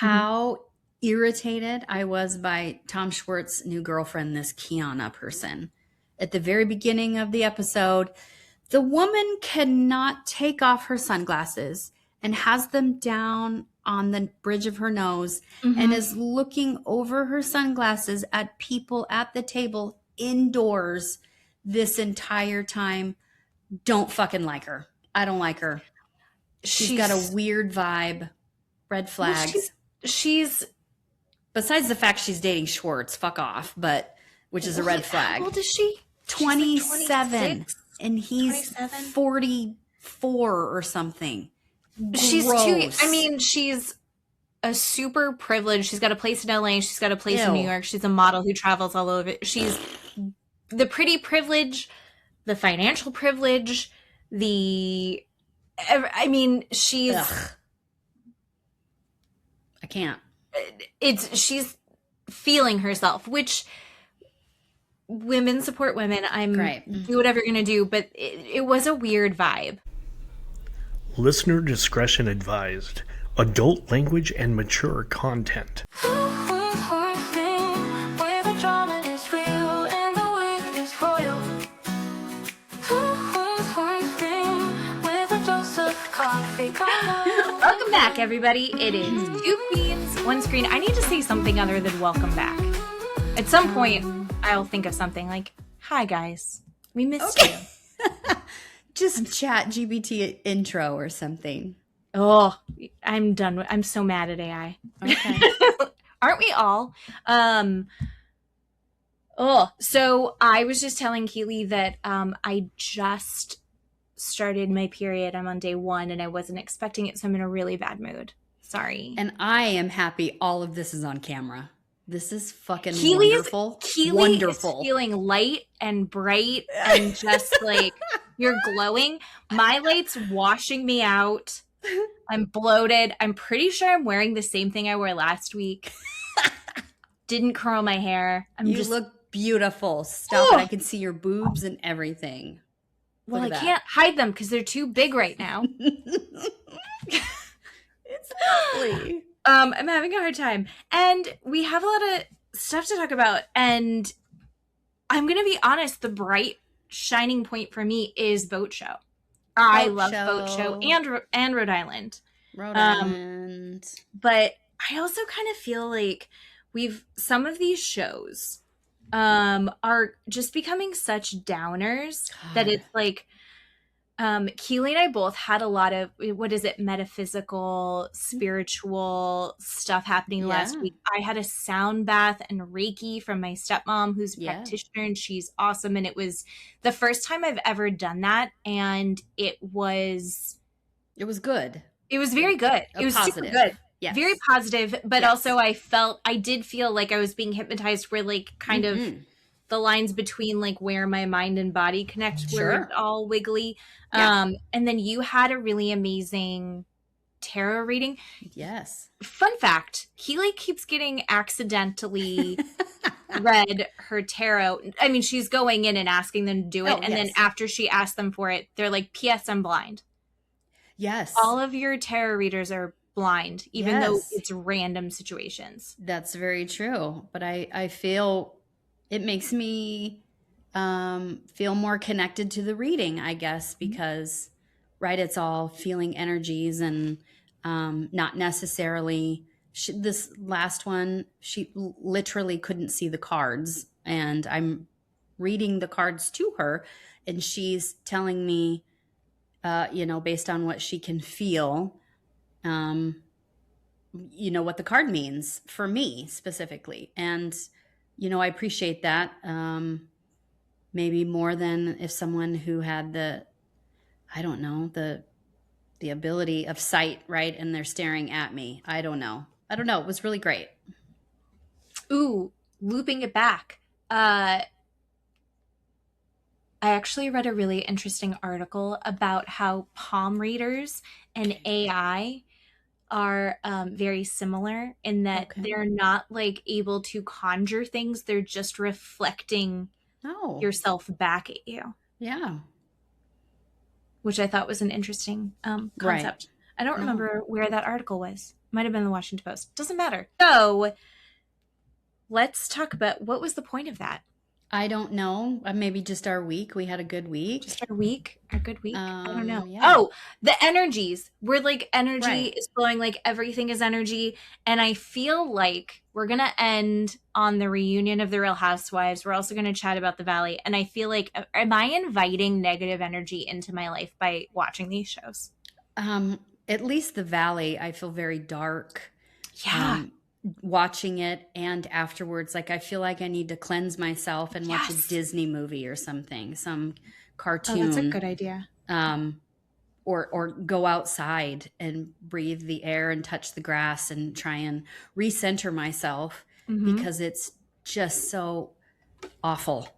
how irritated I was by Tom Schwartz's new girlfriend, this Kiana person. At the very beginning of the episode, the woman cannot take off her sunglasses and has them down on the bridge of her nose and is looking over her sunglasses at people at the table indoors this entire time. Don't fucking like her. I don't like her. She's got a weird vibe. Red flags. Well, she's besides the fact she's dating Schwartz, fuck off, but which is a red flag. How old is she? 27. Like and he's 27? 44 or something. She's too, I mean, she's a super privileged. She's got a place in LA. She's got a place in New York. She's a model who travels all over. She's the pretty privilege, the financial privilege, she's... Ugh. I can't. She's feeling herself, which women support women. Do whatever you're going to do, but it was a weird vibe. Listener discretion advised. Adult language and mature content. Welcome back, everybody. It is Two Queens, One Screen. I need to say something other than welcome back. At some point, I'll think of something like, hi, guys. We missed you. Just chat GPT intro or something. Oh, I'm done. I'm so mad at AI. Okay. Aren't we all? So I was just telling Keeley that I just started my period. I'm on day 1 and I wasn't expecting it, so I'm in a really bad mood. Sorry. And I am happy all of this is on camera. This is fucking wonderful. Keeley is feeling light and bright and just like you're glowing. My light's washing me out. I'm bloated. I'm pretty sure I'm wearing the same thing I wore last week. Didn't curl my hair. You look beautiful. Stop it. I can see your boobs and everything. Well, I can't hide them because they're too big right now. It's lovely. I'm having a hard time. And we have a lot of stuff to talk about. And I'm going to be honest, the bright shining point for me is Boat Show. I love Boat Show and Rhode Island. Rhode Island. But I also kind of feel like some of these shows are just becoming such downers that it's like Keeley and I both had a lot of metaphysical, spiritual stuff happening last week. I had a sound bath and Reiki from my stepmom who's a practitioner and she's awesome, and it was the first time I've ever done that, and it was good. It was very good. It was positive. Super good. Yes. Very positive, but also I did feel like I was being hypnotized where like kind of the lines between like where my mind and body connect were all wiggly. Yeah. And then you had a really amazing tarot reading. Yes. Fun fact, Keeley keeps getting accidentally read her tarot. I mean, she's going in and asking them to do it. And then after she asks them for it, they're like, P.S. I'm blind. Yes. All of your tarot readers are blind, even though it's random situations. That's very true. But I feel it makes me feel more connected to the reading, I guess, because it's all feeling energies and not necessarily this last one, she literally couldn't see the cards, and I'm reading the cards to her and she's telling me based on what she can feel, what the card means for me specifically. And, I appreciate that. Maybe more than if someone who had the ability of sight, right? And they're staring at me. I don't know. It was really great. Ooh, looping it back. I actually read a really interesting article about how palm readers and AI are very similar in that they're not like able to conjure things. They're just reflecting yourself back at you. Yeah. Which I thought was an interesting concept. Right. I don't remember where that article was. Might have been the Washington Post. Doesn't matter. So let's talk about what was the point of that? I don't know. Maybe just our week. We had a good week. Just our week? Our good week? I don't know. Yeah. Oh, the energies. We're like, energy Right. is flowing, like everything is energy. And I feel like we're going to end on the reunion of the Real Housewives. We're also going to chat about the Valley. And I feel like, am I inviting negative energy into my life by watching these shows? At least the Valley, I feel very dark. Yeah. Watching it and afterwards, like I feel like I need to cleanse myself and watch a Disney movie or something, some cartoon. Oh, that's a good idea. Or go outside and breathe the air and touch the grass and try and recenter myself because it's just so awful.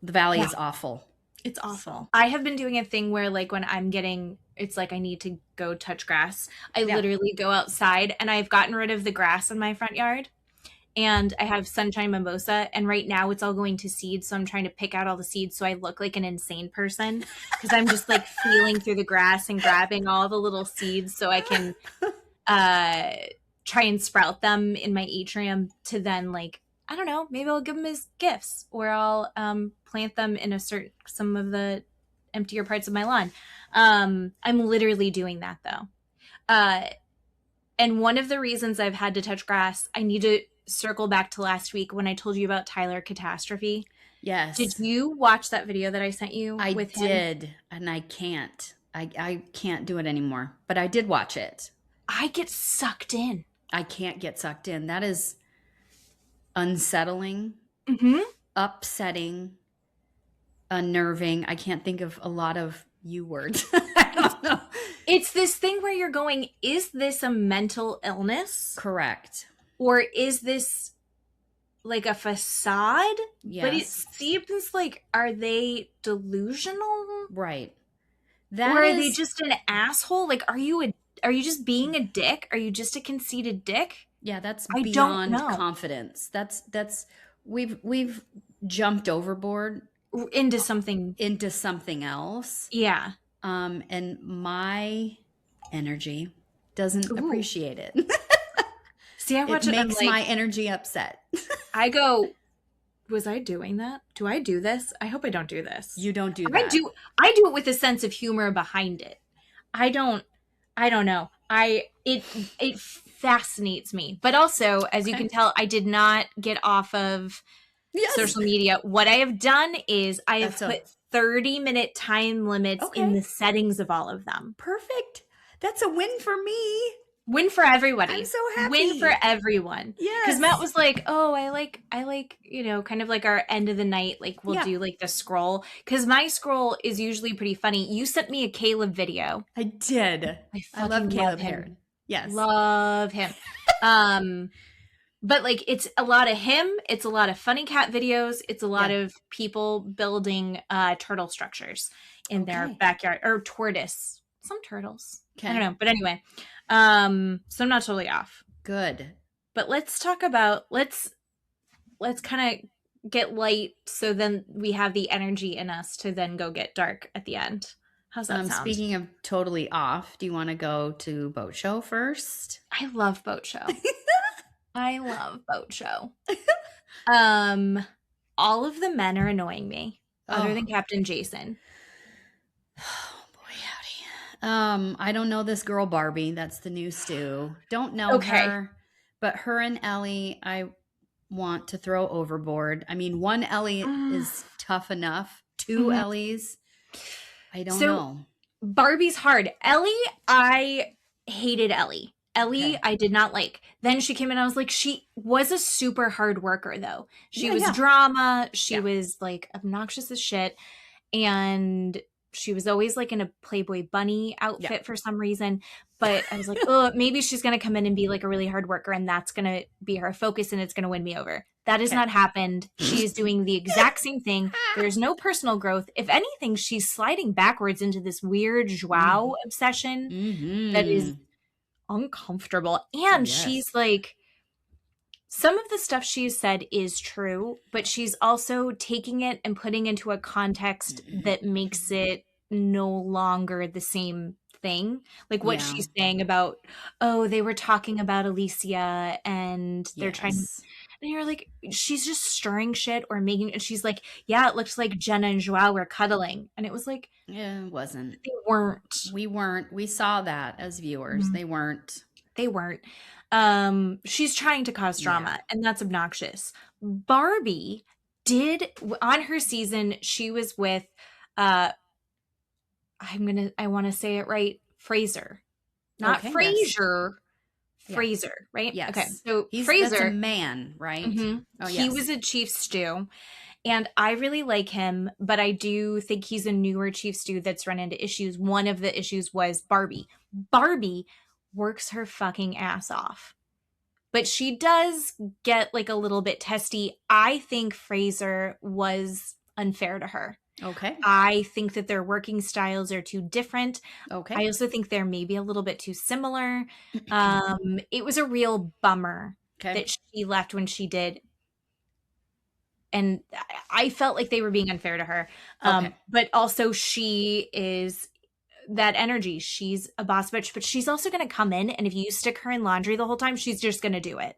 The Valley is awful. It's awful. I have been doing a thing where like when I'm getting, it's like I need to go touch grass. I literally go outside and I've gotten rid of the grass in my front yard and I have sunshine mimosa and right now it's all going to seed. So I'm trying to pick out all the seeds so I look like an insane person because I'm just like feeling through the grass and grabbing all the little seeds so I can try and sprout them in my atrium to then like, I don't know, maybe I'll give them as gifts or I'll plant them in some of the emptier parts of my lawn. I'm literally doing that though. And one of the reasons I've had to touch grass, I need to circle back to last week when I told you about Tyler Catastrophe. Yes. Did you watch that video that I sent you? I with did, him? and I can't. I can't do it anymore, but I did watch it. I get sucked in. I can't get sucked in. That is unsettling, upsetting, unnerving. I can't think of a lot of you words. I don't know. It's this thing where you're going, is this a mental illness? Correct. Or is this like a facade? Yes. But it seems like, are they delusional? Right. Or are they just an asshole? Like, are you just being a dick? Are you just a conceited dick? Yeah, that's I beyond don't know. confidence. That's we've jumped overboard into something else. Yeah. And my energy doesn't appreciate it. See, I watch it makes like, my energy upset. I go, was I doing that? Do I do this? I hope I don't do this. You don't do that. I do it with a sense of humor behind it. I don't know. It fascinates me. But also, as you can tell, I did not get off of social media. What I have done is I have put 30-minute time limits in the settings of all of them. Perfect. That's a win for me. Win for everybody. I'm so happy. Win for everyone. Yes. Because Matt was like, oh, I like, kind of like our end of the night, like we'll do like the scroll. Because my scroll is usually pretty funny. You sent me a Caleb video. I did. I love Caleb Heron. Yes. Love him. But like it's a lot of him. It's a lot of funny cat videos. It's a lot of people building turtle structures in their backyard or tortoise. Some turtles. I don't know. But anyway, so I'm not totally off. Good. But let's talk about let's kind of get light so then we have the energy in us to then go get dark at the end. How's that sound? Speaking of totally off, do you want to go to Boat Show first? I love Boat Show. I love Boat Show. All of the men are annoying me, other than Captain Jason. Oh boy, howdy. I don't know this girl Barbie. That's the new stew. Don't know her, but her and Ellie, I want to throw overboard. I mean, one Ellie is tough enough. Two Ellies, I don't know. Barbie's hard. Ellie, I hated Ellie. Ellie, I did not like. Then she came in, I was like, she was a super hard worker, though. She was drama. She was, like, obnoxious as shit. And she was always, like, in a Playboy bunny outfit for some reason. But I was like, oh, maybe she's going to come in and be, like, a really hard worker, and that's going to be her focus, and it's going to win me over. That has not happened. She is doing the exact same thing. There's no personal growth. If anything, she's sliding backwards into this weird joie obsession that is uncomfortable. And she's like, some of the stuff she's said is true, but she's also taking it and putting into a context that makes it no longer the same thing. Like what she's saying about, oh, they were talking about Alicia and they're trying, and you're like, she's just stirring shit or making, and she's like, yeah, it looks like Jenna and Joao were cuddling. And it was like, yeah, it wasn't. They weren't. We weren't. We saw that as viewers. They weren't. They weren't. She's trying to cause drama, and that's obnoxious. Barbie did, on her season, she was with, I want to say it right, Fraser. Not Frasier. Fraser, right? Yes. Okay, so Fraser. That's a man, right? Mm-hmm. Oh, yes. He was a chief stew. And I really like him, but I do think he's a newer chief stew that's run into issues. One of the issues was Barbie. Barbie works her fucking ass off. But she does get like a little bit testy. I think Fraser was unfair to her. Okay. I think that their working styles are too different. Okay. I also think they're maybe a little bit too similar. It was a real bummer that she left when she did. And I felt like they were being unfair to her. But also she is that energy. She's a boss bitch, but she's also going to come in. And if you stick her in laundry the whole time, she's just going to do it.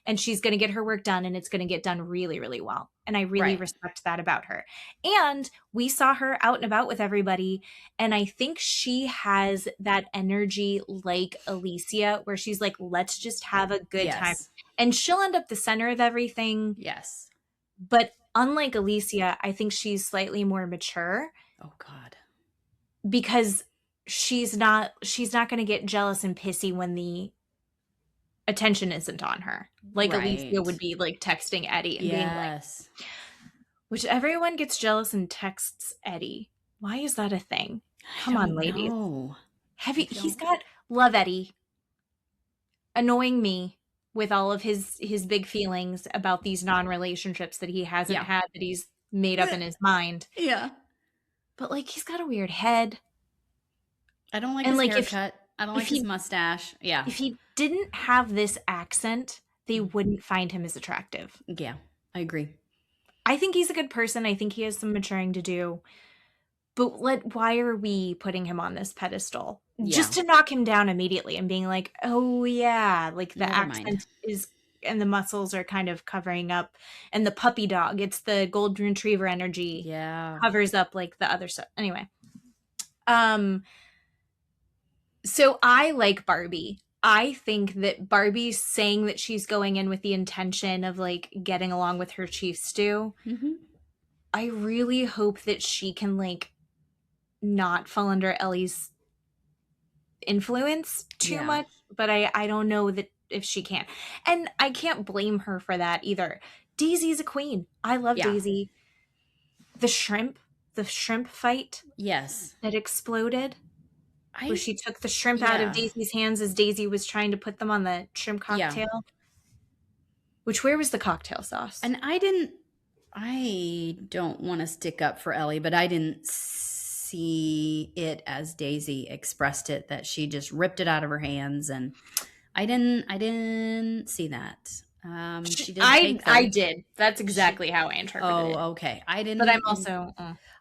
And she's going to get her work done, and it's going to get done really, really well. And I really respect that about her. And we saw her out and about with everybody. And I think she has that energy like Alicia, where she's like, let's just have a good time. And she'll end up the center of everything. Yes. But unlike Alicia, I think she's slightly more mature. Oh God. Because she's not going to get jealous and pissy when the attention isn't on her. Like Alicia would be like texting Eddie and being like, which everyone gets jealous and texts Eddie. Why is that a thing? Come on, ladies. He's got love Eddie annoying me with all of his big feelings about these non-relationships that he hasn't had, that he's made up in his mind. Yeah. But like, he's got a weird head. I don't like his haircut. I don't like his mustache. Yeah. If he didn't have this accent, they wouldn't find him as attractive. Yeah, I agree. I think he's a good person. I think he has some maturing to do. But why are we putting him on this pedestal? Yeah. Just to knock him down immediately and being like, oh yeah, like the accent is, and the muscles are kind of covering up, and the puppy dog, it's the golden retriever energy, covers up like the other stuff. Anyway, so I like Barbie. I think that Barbie's saying that she's going in with the intention of like getting along with her chief stew. Mm-hmm. I really hope that she can like not fall under Ellie's influence too much, but I don't know that if she can. And I can't blame her for that either. Daisy's a queen. I love Daisy. The shrimp fight. Yes. That exploded. Where she took the shrimp out of Daisy's hands as Daisy was trying to put them on the shrimp cocktail. Yeah. Where was the cocktail sauce? And I don't want to stick up for Ellie, but I didn't see it as Daisy expressed it, that she just ripped it out of her hands, and I didn't see that. She did. I did. That's exactly how I interpreted it. Oh, okay. I didn't. But I'm also.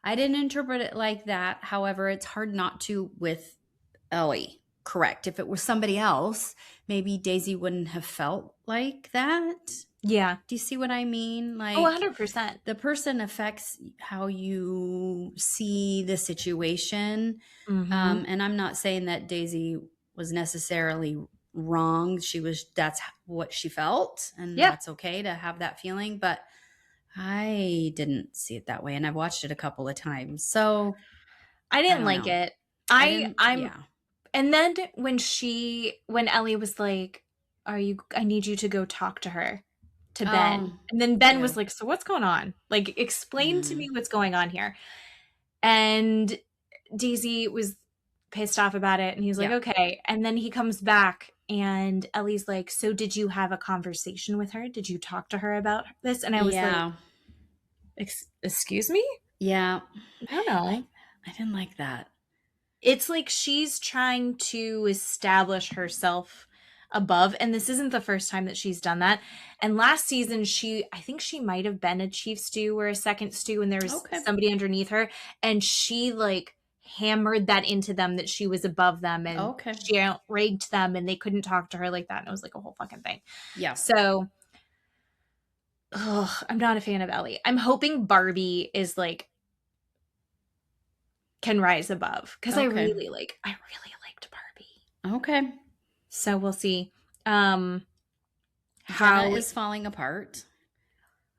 I didn't interpret it like that. However, it's hard not to with Ellie. Correct. If it was somebody else, maybe Daisy wouldn't have felt like that. Yeah. Do you see what I mean? Like, 100%. The person affects how you see the situation. Mm-hmm. And I'm not saying that Daisy was necessarily wrong. That's what she felt. And that's okay to have that feeling. But I didn't see it that way. And I've watched it a couple of times. So I didn't like it. And then when Ellie was like, I need you to go talk to her. To Ben. And then Ben was like, so what's going on? Like, explain to me what's going on here. And Daisy was pissed off about it. And he was like, okay. And then he comes back and Ellie's like, so did you have a conversation with her? Did you talk to her about this? And I was like, excuse me? Yeah. I don't know. I didn't like that. It's like she's trying to establish herself above, and this isn't the first time that she's done that. And last season I think she might have been a chief stew or a second stew, and there was somebody underneath her, and she like hammered that into them that she was above them and Okay. she outranked them and they couldn't talk to her like that. And it was like a whole fucking thing. Yeah. So I'm not a fan of Ellie. I'm hoping Barbie is like can rise above because I really liked Barbie. Okay. So we'll see. Jenna is falling apart.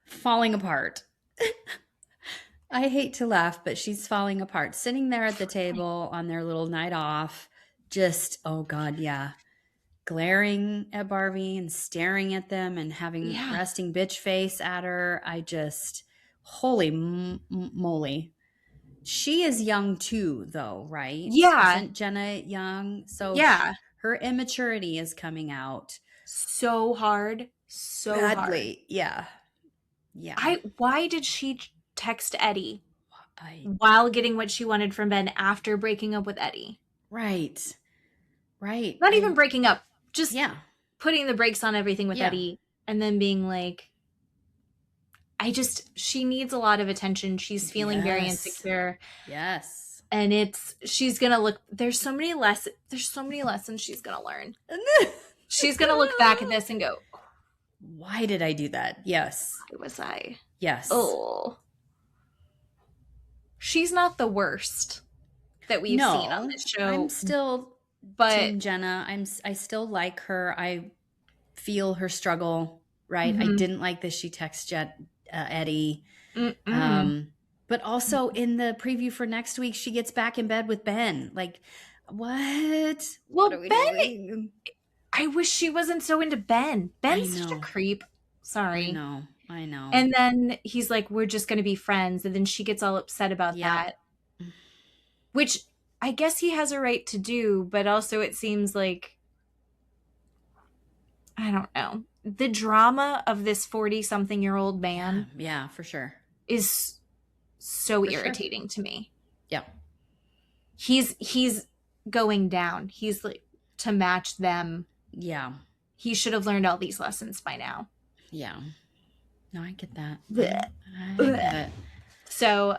Falling apart. I hate to laugh, but she's falling apart. Sitting there at the table on their little night off, just, oh God, yeah. Glaring at Barbie and staring at them and having resting bitch face at her. I just, holy moly. She is young too, though, right? Yeah. Isn't Jenna young? So yeah, her immaturity is coming out so hard, so badly. hard. Yeah. Why did she text Eddie while getting what she wanted from Ben after breaking up with Eddie? Right. Not even breaking up, just putting the brakes on everything with Eddie and then being like, she needs a lot of attention. She's feeling very insecure. Yes. And she's going to look, there's so many lessons she's going to learn. She's going to look back at this and go, why did I do that? Yes. Why was I? Yes. Oh. She's not the worst that we've seen on this show. I'm still Team Jenna. I still like her. I feel her struggle, right? I didn't like that she texted Eddie. But also in the preview for next week, she gets back in bed with Ben. Like, what? Well, what are we Ben, doing? I wish she wasn't so into Ben. Ben's such a creep. Sorry. I know. And then he's like, we're just going to be friends. And then she gets all upset about that. Which I guess he has a right to do. But also it seems like, I don't know. The drama of this 40-something-year-old man. Yeah, for sure. Is so irritating to me. Yeah. He's going down. He's like, to match them. Yeah. He should have learned all these lessons by now. Yeah. No, I get that. I get it. So,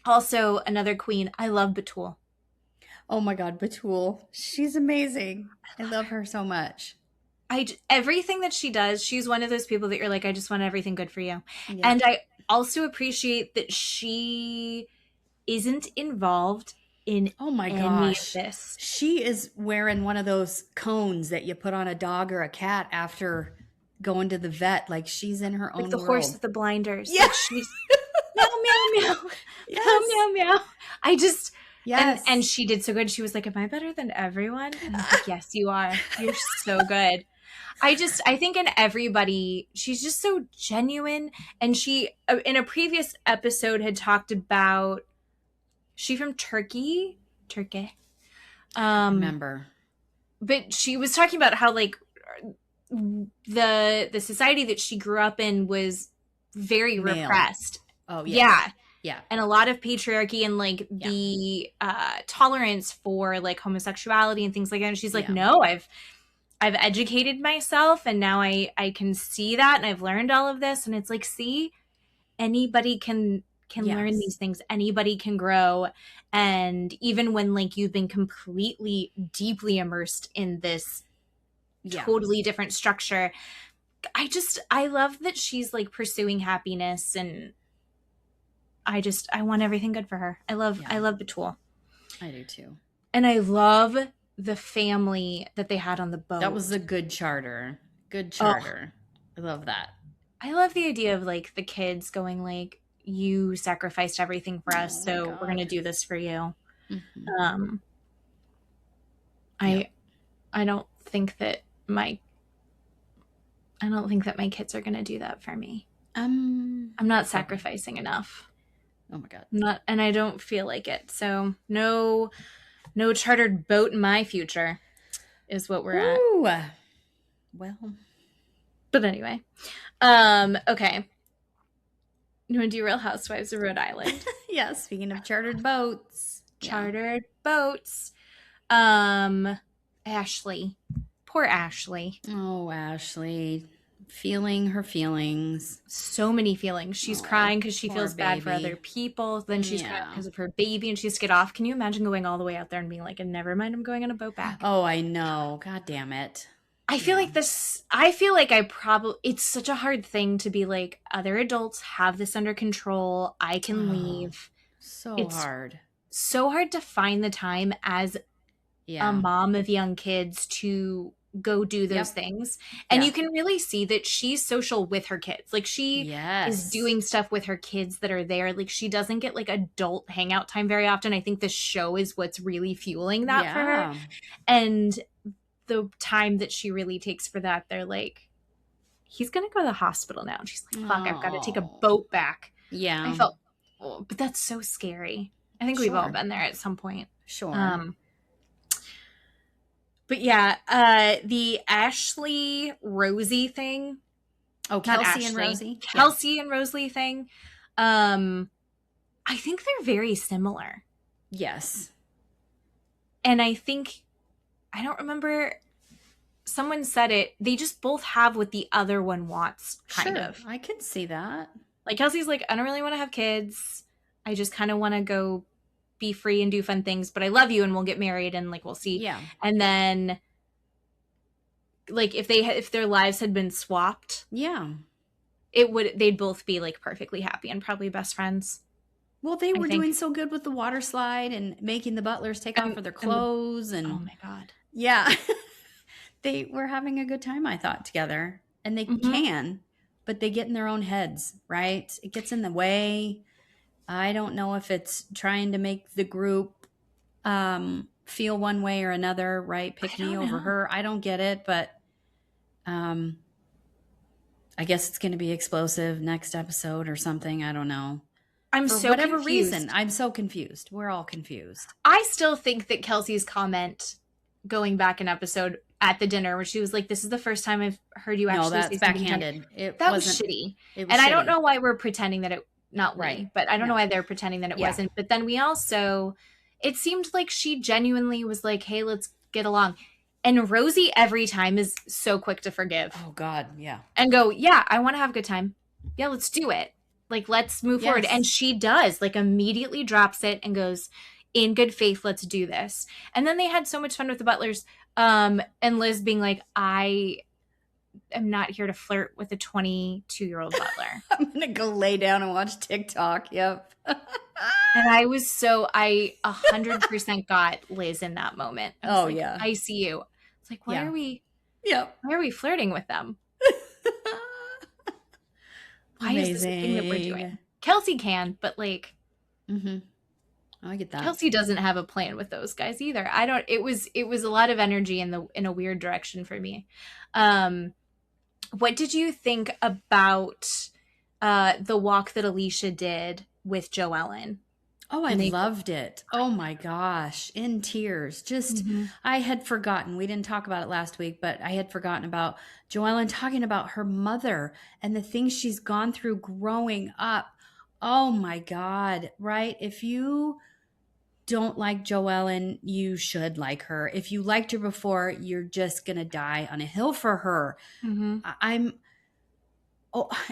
also another queen. I love Batul. Oh my God, Batul. She's amazing. I love her so much. Everything that she does, she's one of those people that you're like, I just want everything good for you. Yeah. And I also appreciate that she isn't involved in any of this. She is wearing one of those cones that you put on a dog or a cat after going to the vet. Like she's in her own world. Like the horse with the blinders. Yeah. Like she's meow, meow, meow. Meow, meow, meow. I just... Yes. And she did so good. She was like, am I better than everyone? And I was like, yes, you are. You're so good. I think in everybody, she's just so genuine. And she, in a previous episode, had talked about, she from Turkey. Remember. But she was talking about how like the society that she grew up in was very repressed. Oh yeah. Yeah. And a lot of patriarchy and like the tolerance for like homosexuality and things like that. And she's like, no, I've educated myself and now I can see that and I've learned all of this. And it's like, see, anybody can learn these things. Anybody can grow. And even when like you've been completely deeply immersed in this totally different structure, I love that she's like pursuing happiness and I want everything good for her. I love Batul. I do too. And I love the family that they had on the boat. That was a good charter. Good charter. I love that. I love the idea of like the kids going like, you sacrificed everything for us, so we're going to do this for you. Mm-hmm. I don't think that my kids are going to do that for me. I'm not sacrificing enough. Oh my God. And I don't feel like it. So no chartered boat in my future is what we're at. Well, but anyway, okay. You want to do Real Housewives of Rhode Island? Yeah. Speaking of chartered boats. Ashley. Poor Ashley. Oh, Ashley. feeling her feelings. So many feelings. She's crying because she poor feels bad for baby. other people. Then she's crying Yeah. because of her baby and she has to get off. Can you imagine going all the way out there and being like, and never mind, I'm going on a boat back? Oh, I know. God damn it. I feel like it's such a hard thing to be like, other adults have this under control. I can leave. So It's hard. so hard to find the time as Yeah. a mom of young kids to go do those things. And you can really see that she's social with her kids. Like she is doing stuff with her kids that are there. Like she doesn't get like adult hangout time very often. I think the show is what's really fueling that for her. And the time that she really takes for that, they're like, he's going to go to the hospital now. And she's like, fuck, I've got to take a boat back. Yeah. I felt, but that's so scary. I think we've all been there at some point. Sure. But yeah, the Ashley Rosie thing. Oh, Kelsey and Rosie. Kelsey and Rosalie thing. I think they're very similar. Yes. And I think, I don't remember, someone said it, they just both have what the other one wants, kind of. I can see that. Like Kelsey's like, I don't really want to have kids. I just kind of want to go be free and do fun things, but I love you and we'll get married and like we'll see. Yeah. And then like if their lives had been swapped, they'd both be like perfectly happy and probably best friends. Well, they were doing so good with the water slide and making the butlers take off of their clothes and oh my god. Yeah. They were having a good time, I thought, together. And they can, but they get in their own heads, right? It gets in the way. I don't know if it's trying to make the group feel one way or another, right? Pick me over her. I don't get it, but I guess it's going to be explosive next episode or something. I don't know. For whatever confused. reason, I'm so confused. We're all confused. I still think that Kelsey's comment going back an episode at the dinner where she was like, this is the first time I've heard you actually say something backhanded. That was shitty. I don't know why we're pretending that it not right, but I don't know why they're pretending that it wasn't. But then we also, it seemed like she genuinely was like, hey, let's get along. And Rosie every time is so quick to forgive. Oh God, yeah. And go, yeah, I want to have a good time. Yeah, let's do it. Like, let's move forward. And she does, like, immediately drops it and goes, in good faith, let's do this. And then they had so much fun with the butlers. And Liz being like, I am not here to flirt with a 22-year-old butler. I'm going to go lay down and watch TikTok. Yep. And I 100% got Liz in that moment. I see you. It's like, why are we flirting with them? Why is this the thing that we're doing? Kelsey can, but like, I get that. Kelsey doesn't have a plan with those guys either. It was a lot of energy in a weird direction for me. What did you think about the walk that Alicia did with Joellen? Oh, I loved it. Oh my gosh. In tears. Just, I had forgotten. We didn't talk about it last week, but I had forgotten about Joellen talking about her mother and the things she's gone through growing up. Oh my God. Right? If you don't like Joellen, you should like her. If you liked her before, you're just going to die on a hill for her.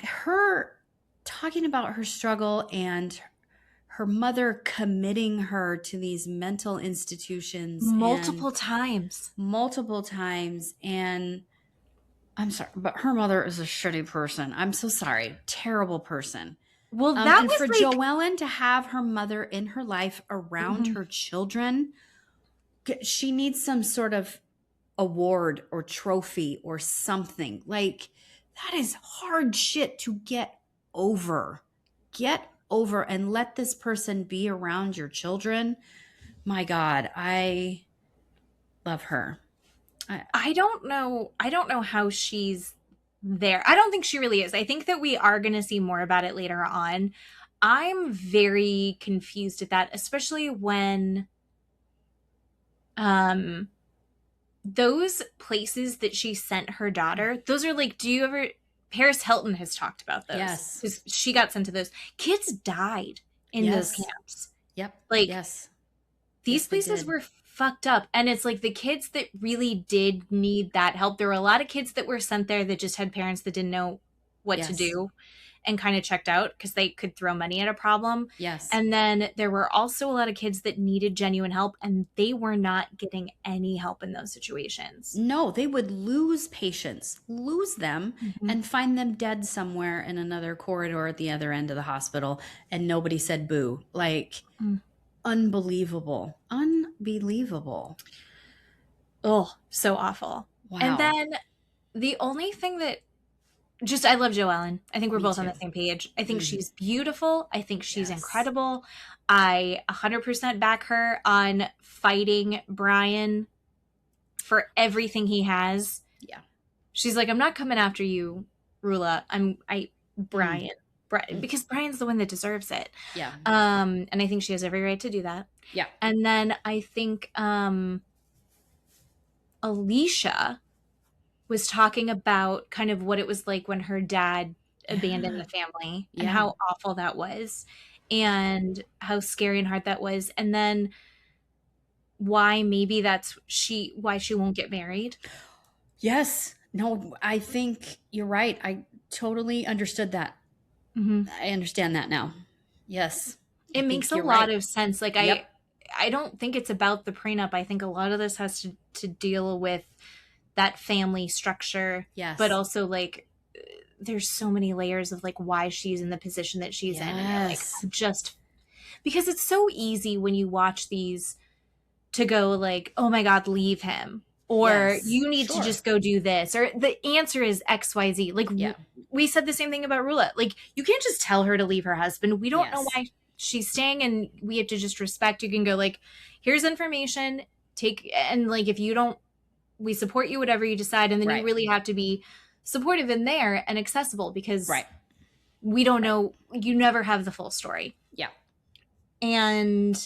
Her talking about her struggle and her mother committing her to these mental institutions multiple times. And I'm sorry, but her mother is a shitty person. I'm so sorry. Terrible person. Well, that was for like... Joellen to have her mother in her life around her children, she needs some sort of award or trophy or something. Like, that is hard shit to get over. Get over and let this person be around your children. My God, I love her. I don't know how she's there. I don't think she really is. I think that we are going to see more about it later on. I'm very confused at that, especially when those places that she sent her daughter, those are like, Paris Hilton has talked about those. Yes. Because she got sent to those. Kids died in those camps. Yep. Like, yes. These places were fucked up. And it's like the kids that really did need that help. There were a lot of kids that were sent there that just had parents that didn't know what to do and kind of checked out because they could throw money at a problem. Yes. And then there were also a lot of kids that needed genuine help, and they were not getting any help in those situations. No, they would lose patients, lose them, and find them dead somewhere in another corridor at the other end of the hospital, and nobody said boo. Like, unbelievable. Unbelievable. Oh, so awful. Wow. And then the only thing that I love Joellen. I think we're both on the too. same page. I think she's beautiful. I think she's incredible. I 100% back her on fighting Brian for everything he has. Yeah. She's like, I'm not coming after you, Rula. Brian. Because Brian's the one that deserves it. Yeah. And I think she has every right to do that. Yeah. And then I think Alicia was talking about kind of what it was like when her dad abandoned the family and how awful that was and how scary and hard that was. And then why maybe why she won't get married. Yes. No, I think you're right. I totally understood that. I understand that now. Yes. It makes a lot of sense. Like I don't think it's about the prenup. I think a lot of this has to deal with that family structure. Yes. But also like there's so many layers of like why she's in the position that she's in. And like just because it's so easy when you watch these to go like, oh my God, leave him. Or you need to just go do this. Or the answer is XYZ. Like we said the same thing about Rula. Like you can't just tell her to leave her husband. We don't know why she's staying, and we have to just respect. You can go like, here's information, and like if you don't, we support you, whatever you decide. And then you really have to be supportive in there and accessible because we don't know. You never have the full story. Yeah. And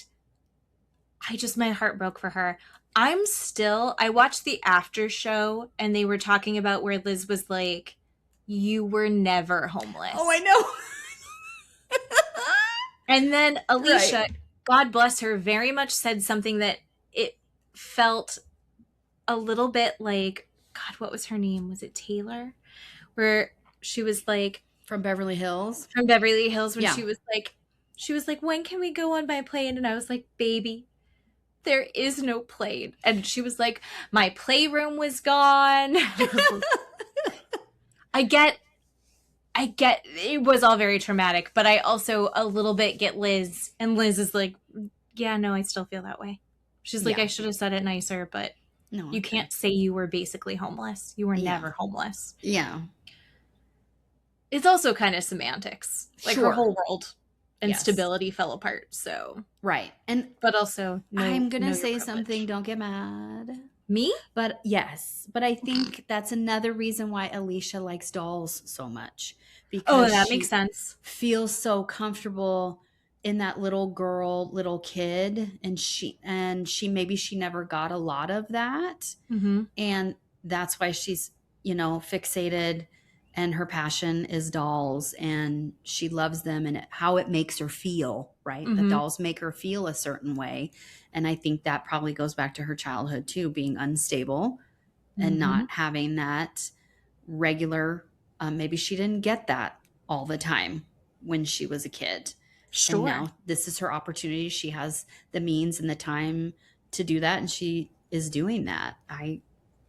my heart broke for her. I watched the after show and they were talking about where Liz was like, you were never homeless. Oh, I know. And then Alicia, God bless her, very much said something that it felt a little bit like, God, what was her name? Was it Taylor? Where she was like, From Beverly Hills. When she was like, when can we go on my plane? And I was like, baby, there is no plane. And she was like, my playroom was gone. I get it was all very traumatic, but I also a little bit get Liz. And Liz is like, yeah, no, I still feel that way. She's like, I should have said it nicer, but no, you can't say you were basically homeless. You were never homeless. Yeah. It's also kind of semantics. Like her whole world and stability fell apart. So but also I'm gonna say something, don't get mad. Me? But I think that's another reason why Alicia likes dolls so much. Because that makes sense. Feels so comfortable in that little kid, and she maybe she never got a lot of that. And that's why she's fixated, and her passion is dolls, and she loves them and how it makes her feel, right? The dolls make her feel a certain way. And I think that probably goes back to her childhood too, being unstable and not having that regular, maybe she didn't get that all the time when she was a kid. Sure. And now this is her opportunity. She has the means and the time to do that, and she is doing that.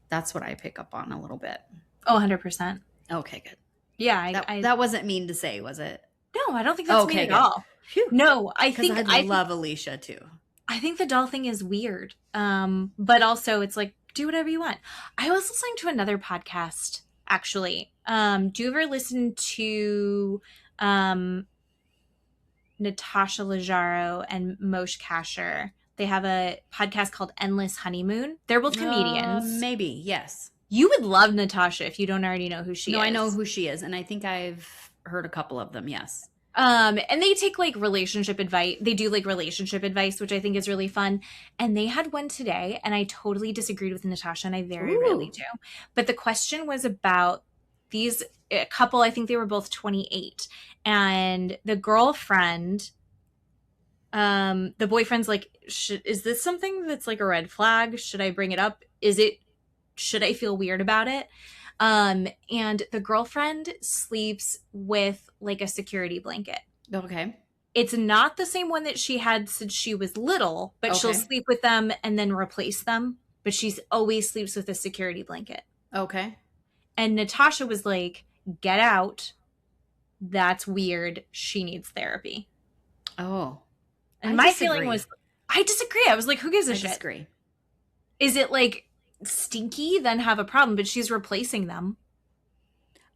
That's what I pick up on a little bit. Oh, 100%. Okay, good. Yeah, that wasn't mean to say, was it? No, I don't think that's mean at all. Phew. No, I love Alicia too. I think the doll thing is weird. But also it's like, do whatever you want. I was listening to another podcast, actually. Do you ever listen to Natasha Leggero and Moshe Kasher? They have a podcast called Endless Honeymoon. They're both comedians. Maybe, yes. You would love Natasha if you don't already know who she is. No, I know who she is, and I think I've heard a couple of them, yes. And they take like relationship advice. They do like relationship advice, which I think is really fun. And they had one today, and I totally disagreed with Natasha, and I very rarely do. But the question was about a couple, I think they were both 28. And the girlfriend The boyfriend's like, is this something that's like a red flag? Should I bring it up? Should I feel weird about it? And the girlfriend sleeps with like a security blanket. Okay. It's not the same one that she had since she was little, but she'll sleep with them and then replace them. But she's always sleeps with a security blanket. Okay. And Natasha was like, get out. That's weird. She needs therapy. Oh. And my feeling was, I disagree. I was like, who gives a shit? I disagree. Is it like stinky? Then have a problem, but she's replacing them.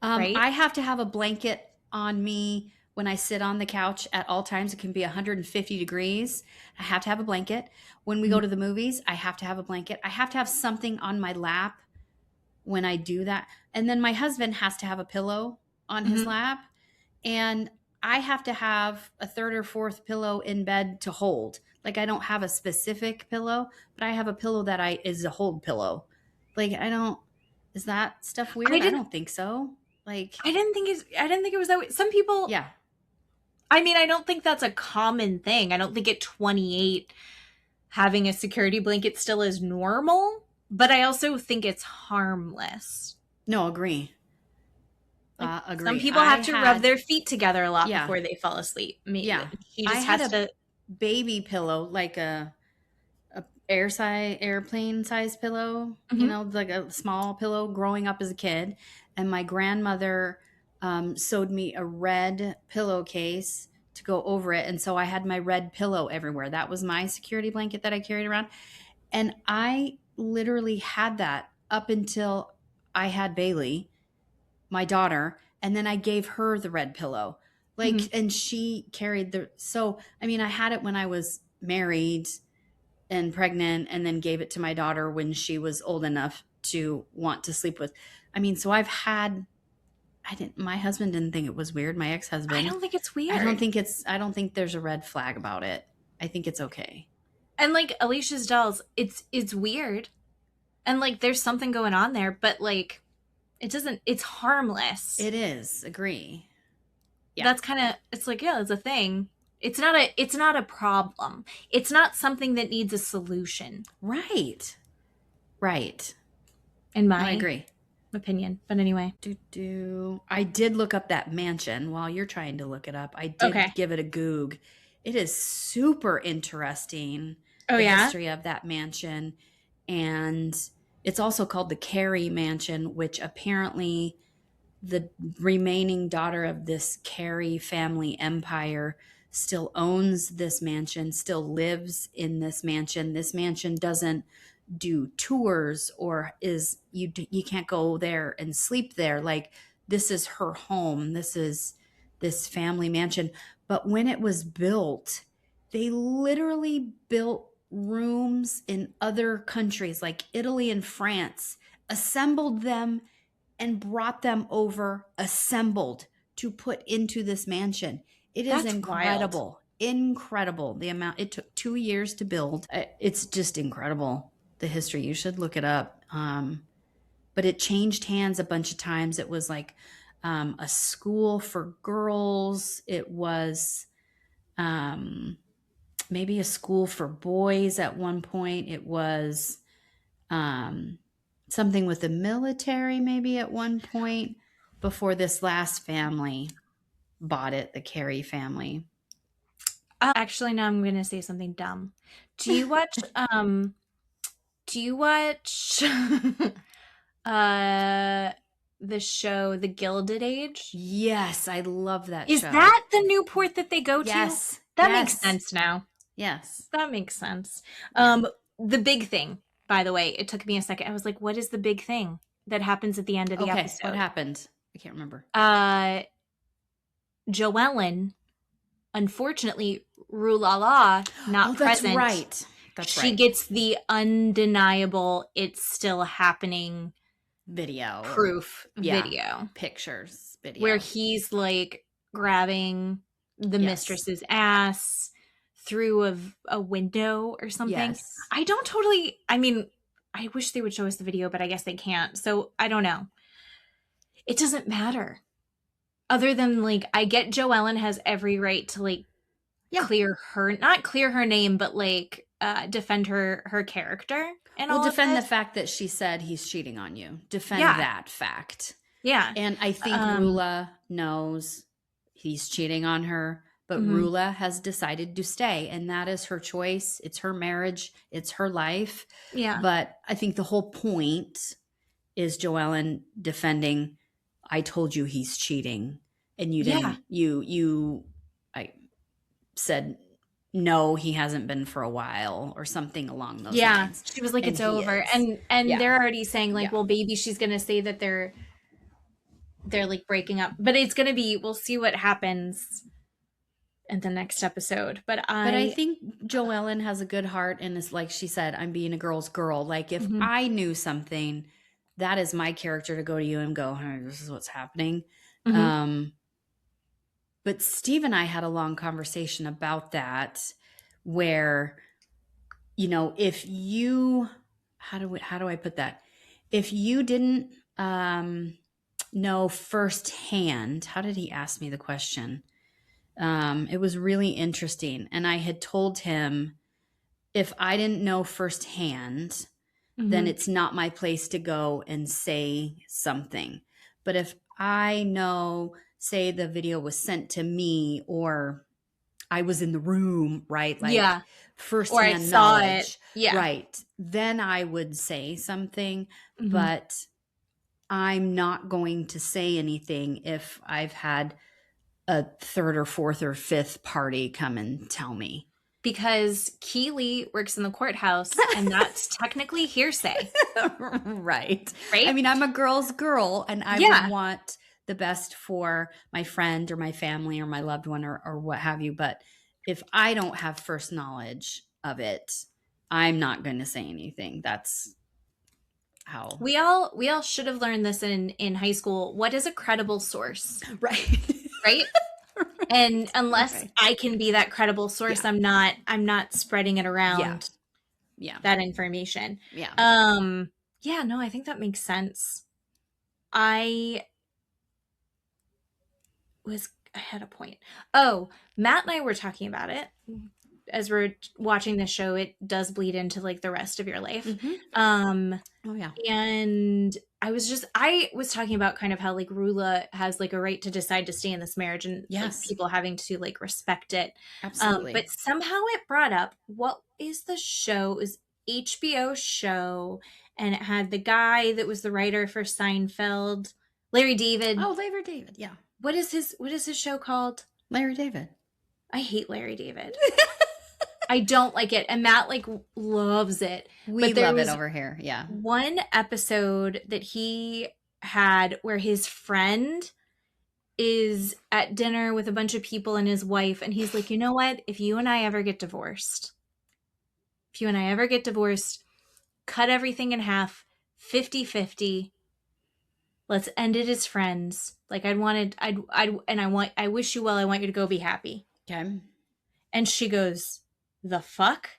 Right? I have to have a blanket on me when I sit on the couch at all times. It can be 150 degrees. I have to have a blanket. When we go to the movies, I have to have a blanket. I have to have something on my lap when I do that. And then my husband has to have a pillow on his lap. And I have to have a third or fourth pillow in bed to hold. Like, I don't have a specific pillow, but I have a pillow that is a hold pillow. Like, is that stuff weird? I don't think so. Like, I didn't think it was that way. Some people, yeah. I mean, I don't think that's a common thing. I don't think at 28 having a security blanket still is normal, but I also think it's harmless. No, agree. Agree. Some people have to rub their feet together a lot before they fall asleep. Yeah. She just has to baby pillow, like a airplane size pillow, you know, like a small pillow growing up as a kid. And my grandmother sewed me a red pillowcase to go over it. And so I had my red pillow everywhere. That was my security blanket that I carried around. And I literally had that up until I had Bailey, my daughter. And then I gave her the red pillow. Like, and she carried I mean, I had it when I was married and pregnant, and then gave it to my daughter when she was old enough to want to sleep with. I mean, so my husband didn't think it was weird. My ex-husband. I don't think it's weird. I don't think there's a red flag about it. I think it's okay. And like Alicia's dolls, it's weird. And like there's something going on there, but like it's harmless. It is. Agree. Yeah. That's kind of, it's like, yeah, it's a thing. It's not a problem. It's not something that needs a solution. Right. Right. I agree. Opinion. But anyway. I did look up that mansion while you're trying to look it up. I did give it a goog. It is super interesting. Oh, the history of that mansion. And it's also called the Carey Mansion, which apparently the remaining daughter of this Carey family empire still owns this mansion, still lives in this mansion. This mansion doesn't do tours or you can't go there and sleep there. Like, this is her home. This is this family mansion. But when it was built, they literally built rooms in other countries like Italy and France, assembled them and brought them over assembled to put into this mansion. It is incredible. Wild. Incredible. The amount, it took 2 years to build. It's just incredible. The history. You should look it up. But it changed hands a bunch of times. It was like a school for girls. It was maybe a school for boys at one point. It was something with the military maybe at one point before this last family bought it, the Carey family. Actually, now I'm going to say something dumb. Do you watch the show The Gilded Age? Yes, I love that show. Is that the new port that they go to? Yes. That makes sense now. Yes. That makes sense. The big thing, by the way, it took me a second. I was like, what is the big thing that happens at the end of the episode? What happened? I can't remember. Joellen, unfortunately, Lala not present. That's right. She gets the undeniable, it's still happening video. Proof video. Pictures video. Where he's like grabbing the mistress's ass through a window or something. Yes. I mean, I wish they would show us the video, but I guess they can't. So I don't know. It doesn't matter. Other than like, I get Joellen has every right to like not clear her name, but like defend her character and Well, all defend of the this. fact that she said he's cheating on you. Defend Yeah. that fact. Yeah. And I think Rula knows he's cheating on her, but Mhm. Rula has decided to stay, and that is her choice. It's her marriage. It's her life. Yeah. But I think the whole point is Joellen defending, I told you he's cheating, and you didn't, I said, no, he hasn't been for a while, or something along those lines. She was like, And it's he over. is. And Yeah. they're already saying like, Yeah. well, maybe she's going to say that they're like breaking up, but it's going to be, we'll see what happens in the next episode. But I think Joellen has a good heart, and is like she said, I'm being a girl's girl. Like if Mhm. I knew something, that is my character to go to you and go, hey, this is what's happening. Mhm. But Steve and I had a long conversation about that, where, you know, if you, how do I put that? If you didn't know firsthand, how did he ask me the question? It was really interesting. And I had told him, if I didn't know firsthand, then Mhm. it's not my place to go and say something. But if I know, say the video was sent to me, or I was in the room, right? Like Yeah. firsthand Or I saw knowledge. it. Yeah. Right. Then I would say something, Mhm. but I'm not going to say anything if I've had a third or fourth or fifth party come and tell me. Because Keeley works in the courthouse, and that's technically hearsay. Right. Right? I mean, I'm a girl's girl, and I Yeah. would want the best for my friend or my family or my loved one, or what have you. But if I don't have first knowledge of it, I'm not going to say anything. That's how. We all should have learned this in high school. What is a credible source? Right. Right? And unless Right. I can be that credible source, Yeah. I'm not spreading it around. Yeah. That information. Yeah. Yeah, no, I think that makes sense. I had a point. Oh, Matt and I were talking about it. As we're watching the show, it does bleed into like the rest of your life. Mm-hmm. Oh yeah. And I was talking about kind of how like Rula has like a right to decide to stay in this marriage, and Yes. like, people having to like respect it. Absolutely. But somehow it brought up, what is the show? It was HBO show, and it had the guy that was the writer for Seinfeld, Larry David. Oh, Larry David. Yeah. What is his show called? Larry David. I hate Larry David. I don't like it. And Matt like loves it. We love it over here. Yeah. One episode that he had where his friend is at dinner with a bunch of people and his wife, and he's like, you know what? If you and I ever get divorced, cut everything in half, 50-50. Let's end it as friends. Like I wish you well. I want you to go be happy. Okay. And she goes, the fuck?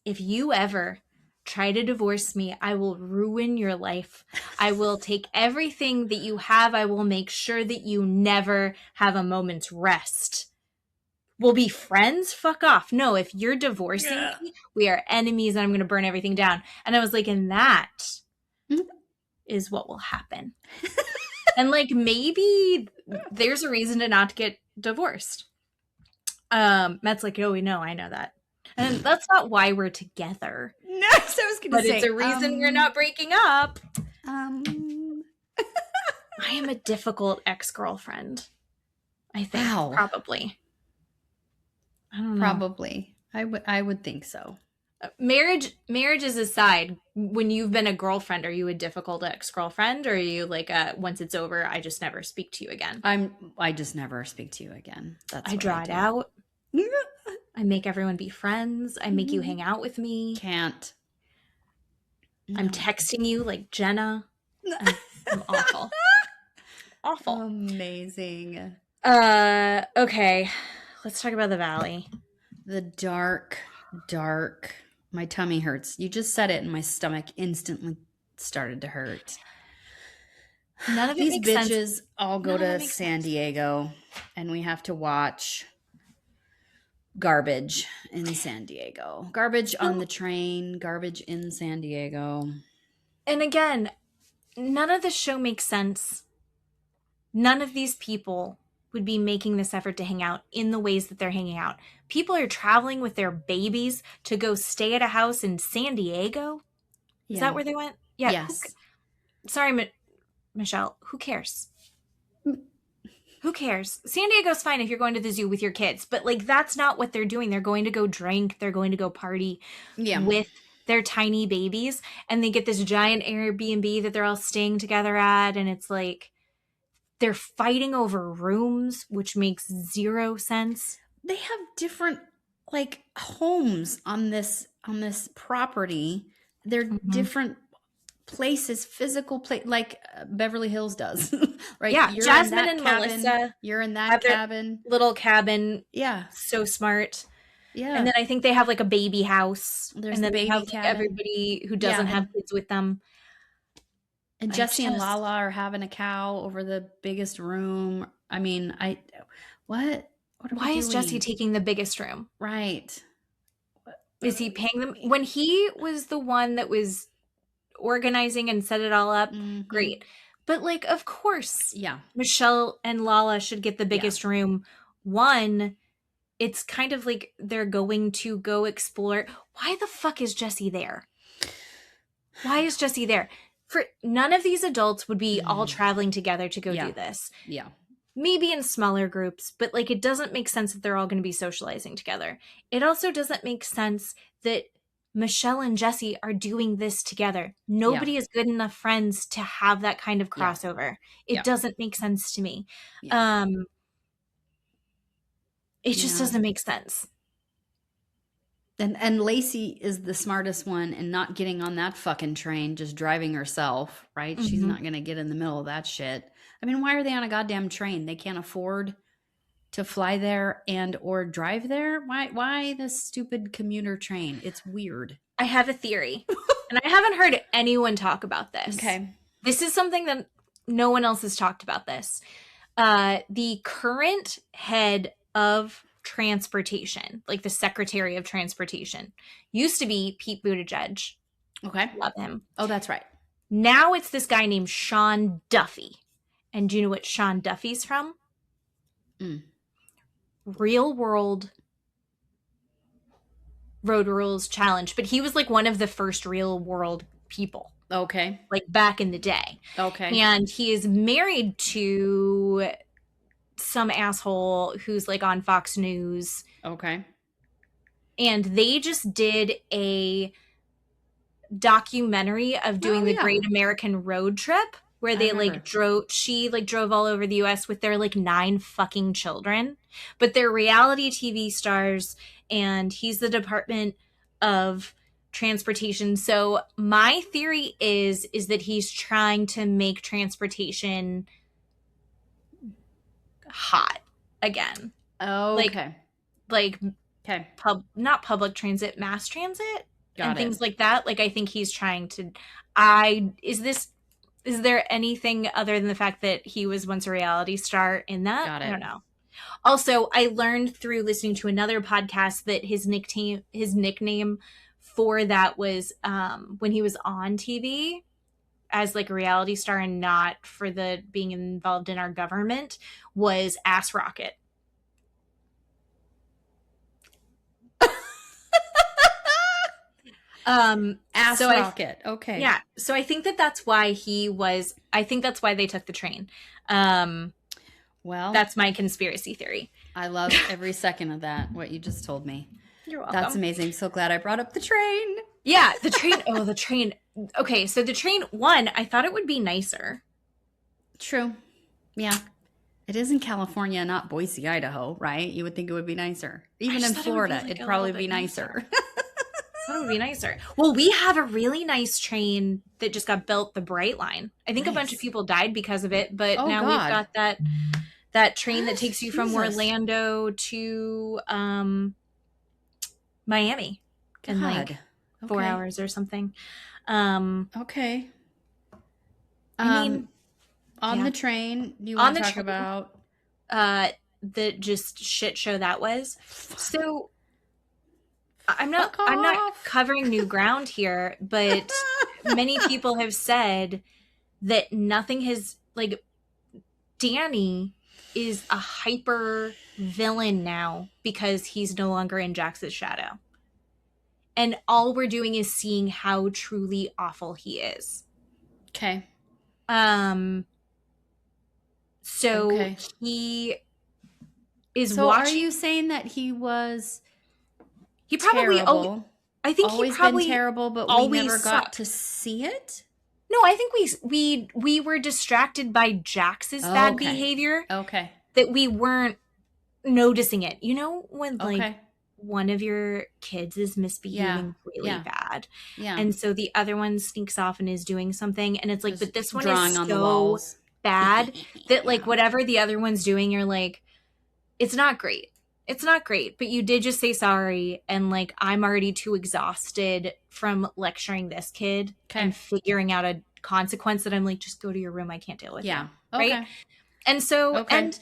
If you ever try to divorce me, I will ruin your life. I will take everything that you have. I will make sure that you never have a moment's rest. We'll be friends? Fuck off. No, if you're divorcing me, we are enemies, and I'm going to burn everything down. And I was like, and that is what will happen. And like, maybe there's a reason to not get divorced. Matt's like, oh, we know, I know that. And that's not why we're together. No, so I was going to say. But it's a reason we're not breaking up. I I am a difficult ex-girlfriend. I think. Wow. Probably. I don't know. Probably. I would think so. Marriages aside, when you've been a girlfriend, are you a difficult ex-girlfriend, or are you like once it's over, I just never speak to you again? I just never speak to you again. That's I draw it out. I make everyone be friends. I make you hang out with me. Can't. I'm texting you like Jenna. I'm awful. Awful. Amazing. Okay. Let's talk about the Valley. The dark. My tummy hurts. You just said it, and my stomach instantly started to hurt. None of it These makes bitches sense. all go to San Diego, and we have to watch garbage in San Diego. Garbage on the train, garbage in San Diego. And again, none of the show makes sense. None of these people would be making this effort to hang out in the ways that they're hanging out. People are traveling with their babies to go stay at a house in San Diego. Is that where they went? Yeah. Yes. Sorry, Michelle. Who cares? Who cares? San Diego's fine if you're going to the zoo with your kids, but like that's not what they're doing. They're going to go drink. They're going to go party with their tiny babies, and they get this giant Airbnb that they're all staying together at, and it's like they're fighting over rooms, which makes zero sense. They have different like homes on this property. They're different places, physical place, like Beverly Hills does, right? Yeah, you're Jasmine and cabin, Melissa. You're in that cabin, little cabin. Yeah, so smart. Yeah, and then I think they have like a baby house. There's and then the baby they have cabin. Everybody who doesn't have kids with them. And Jesse and Lala are having a cow over the biggest room. I mean, what? Why is Jesse taking the biggest room? Right. Is he paying them? When he was the one that was organizing and set it all up, great. But like, of course, Michelle and Lala should get the biggest room. One, it's kind of like they're going to go explore. Why the fuck is Jesse there? Why is Jesse there? For none of these adults would be all traveling together to go do this. Yeah. Maybe in smaller groups, but like it doesn't make sense that they're all going to be socializing together. It also doesn't make sense that Michelle and Jesse are doing this together. Nobody is good enough friends to have that kind of crossover. It doesn't make sense to me. It just doesn't make sense. And Lacy is the smartest one and not getting on that fucking train, just driving herself, right? She's not going to get in the middle of that shit. I mean, why are they on a goddamn train? They can't afford to fly there and or drive there? Why this stupid commuter train? It's weird. I have a theory. And I haven't heard anyone talk about this. Okay. This is something that no one else has talked about this. The current head of transportation, like the Secretary of Transportation, used to be Pete Buttigieg. Okay. Love him. Oh, that's right. Now it's this guy named Sean Duffy. And do you know what Sean Duffy's from? Real World Road Rules Challenge. But he was like one of the first real world people. Okay. Like back in the day. Okay. And he is married to some asshole who's like on Fox News. Okay. And they just did a documentary of doing the Great American Road Trip where they drove all over the US with their like 9 fucking children, but they're reality TV stars and he's the Department of Transportation. So my theory is that he's trying to make transportation hot again. Oh, okay. Like not public transit, mass transit. Got and it. Things like that. Like I think he's trying to is there anything other than the fact that he was once a reality star in that? Got it. I don't know. Also, I learned through listening to another podcast that his nickname for that was when he was on TV as like a reality star and not for the being involved in our government was Ass Rocket. Rocket. Okay. Yeah. So I think that's why that's why they took the train. Well, that's my conspiracy theory. I love every second of that, what you just told me. You're welcome. That's amazing. So glad I brought up the train. Yeah, the train. Oh, the train. Okay, so the train, one, I thought it would be nicer. True. Yeah. It is in California, not Boise, Idaho, right? You would think it would be nicer. Even in Florida, it'd probably be nicer. I thought it would be nicer. Well, we have a really nice train that just got built, the Bright Line. I think a bunch of people died because of it, but now we've got that train that takes you from Orlando to Miami in like 4 hours or something. Okay. I mean, on the train, do you want to talk about the just shit show that was. So I'm not Fuck off. covering new ground here, but many people have said that nothing has, like, Danny is a hyper villain now because he's no longer in Jax's shadow. And all we're doing is seeing how truly awful he is. Okay. So Okay. he is So watching. are you saying that he was He probably terrible? I think always he probably been terrible, but we always never got sucked. to see it? No, I think we were distracted by Jax's bad Okay. behavior Okay. that we weren't noticing it. You know, when like Okay. one of your kids is misbehaving really Yeah. bad, Yeah. and so the other one sneaks off and is doing something, and it's like, Just but this one drawing is on the so walls. bad that like Yeah. whatever the other one's doing, you're like, it's not great. It's not great, but you did just say sorry, and like I'm already too exhausted from lecturing this kid and figuring out a consequence that I'm like, just go to your room. I can't deal with you. Okay. Right? And so, Okay. and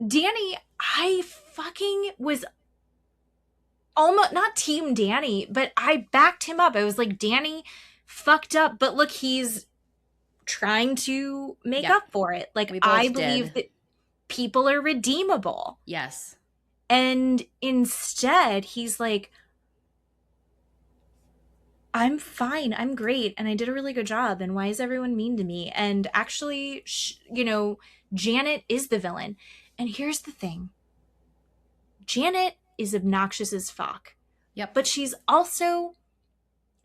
Danny, I fucking was almost not team Danny, but I backed him up. I was like, Danny fucked up, but look, he's trying to make up for it. Like, We both I believe that people are redeemable. Yes. And instead, he's like, I'm fine. I'm great. And I did a really good job. And why is everyone mean to me? And actually, you know, Janet is the villain. And here's the thing. Janet is obnoxious as fuck. Yep. But she's also,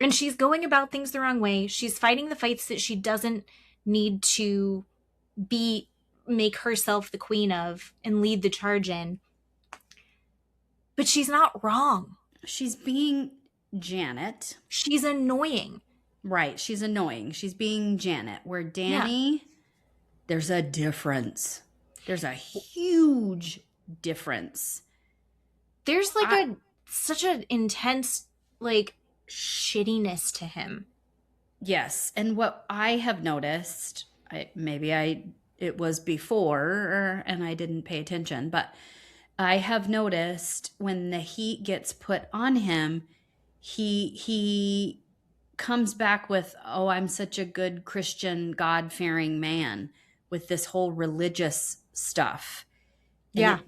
and she's going about things the wrong way. She's fighting the fights that she doesn't need to make herself the queen of and lead the charge in. But she's not wrong. She's being Janet. She's annoying. Right. She's annoying. She's being Janet. Where Danny, there's a difference. There's a huge difference. There's like such an intense like shittiness to him. Yes. And what I have noticed, it was before and I didn't pay attention, but I have noticed when the heat gets put on him, he comes back with, oh, I'm such a good Christian, God-fearing man, with this whole religious stuff. And it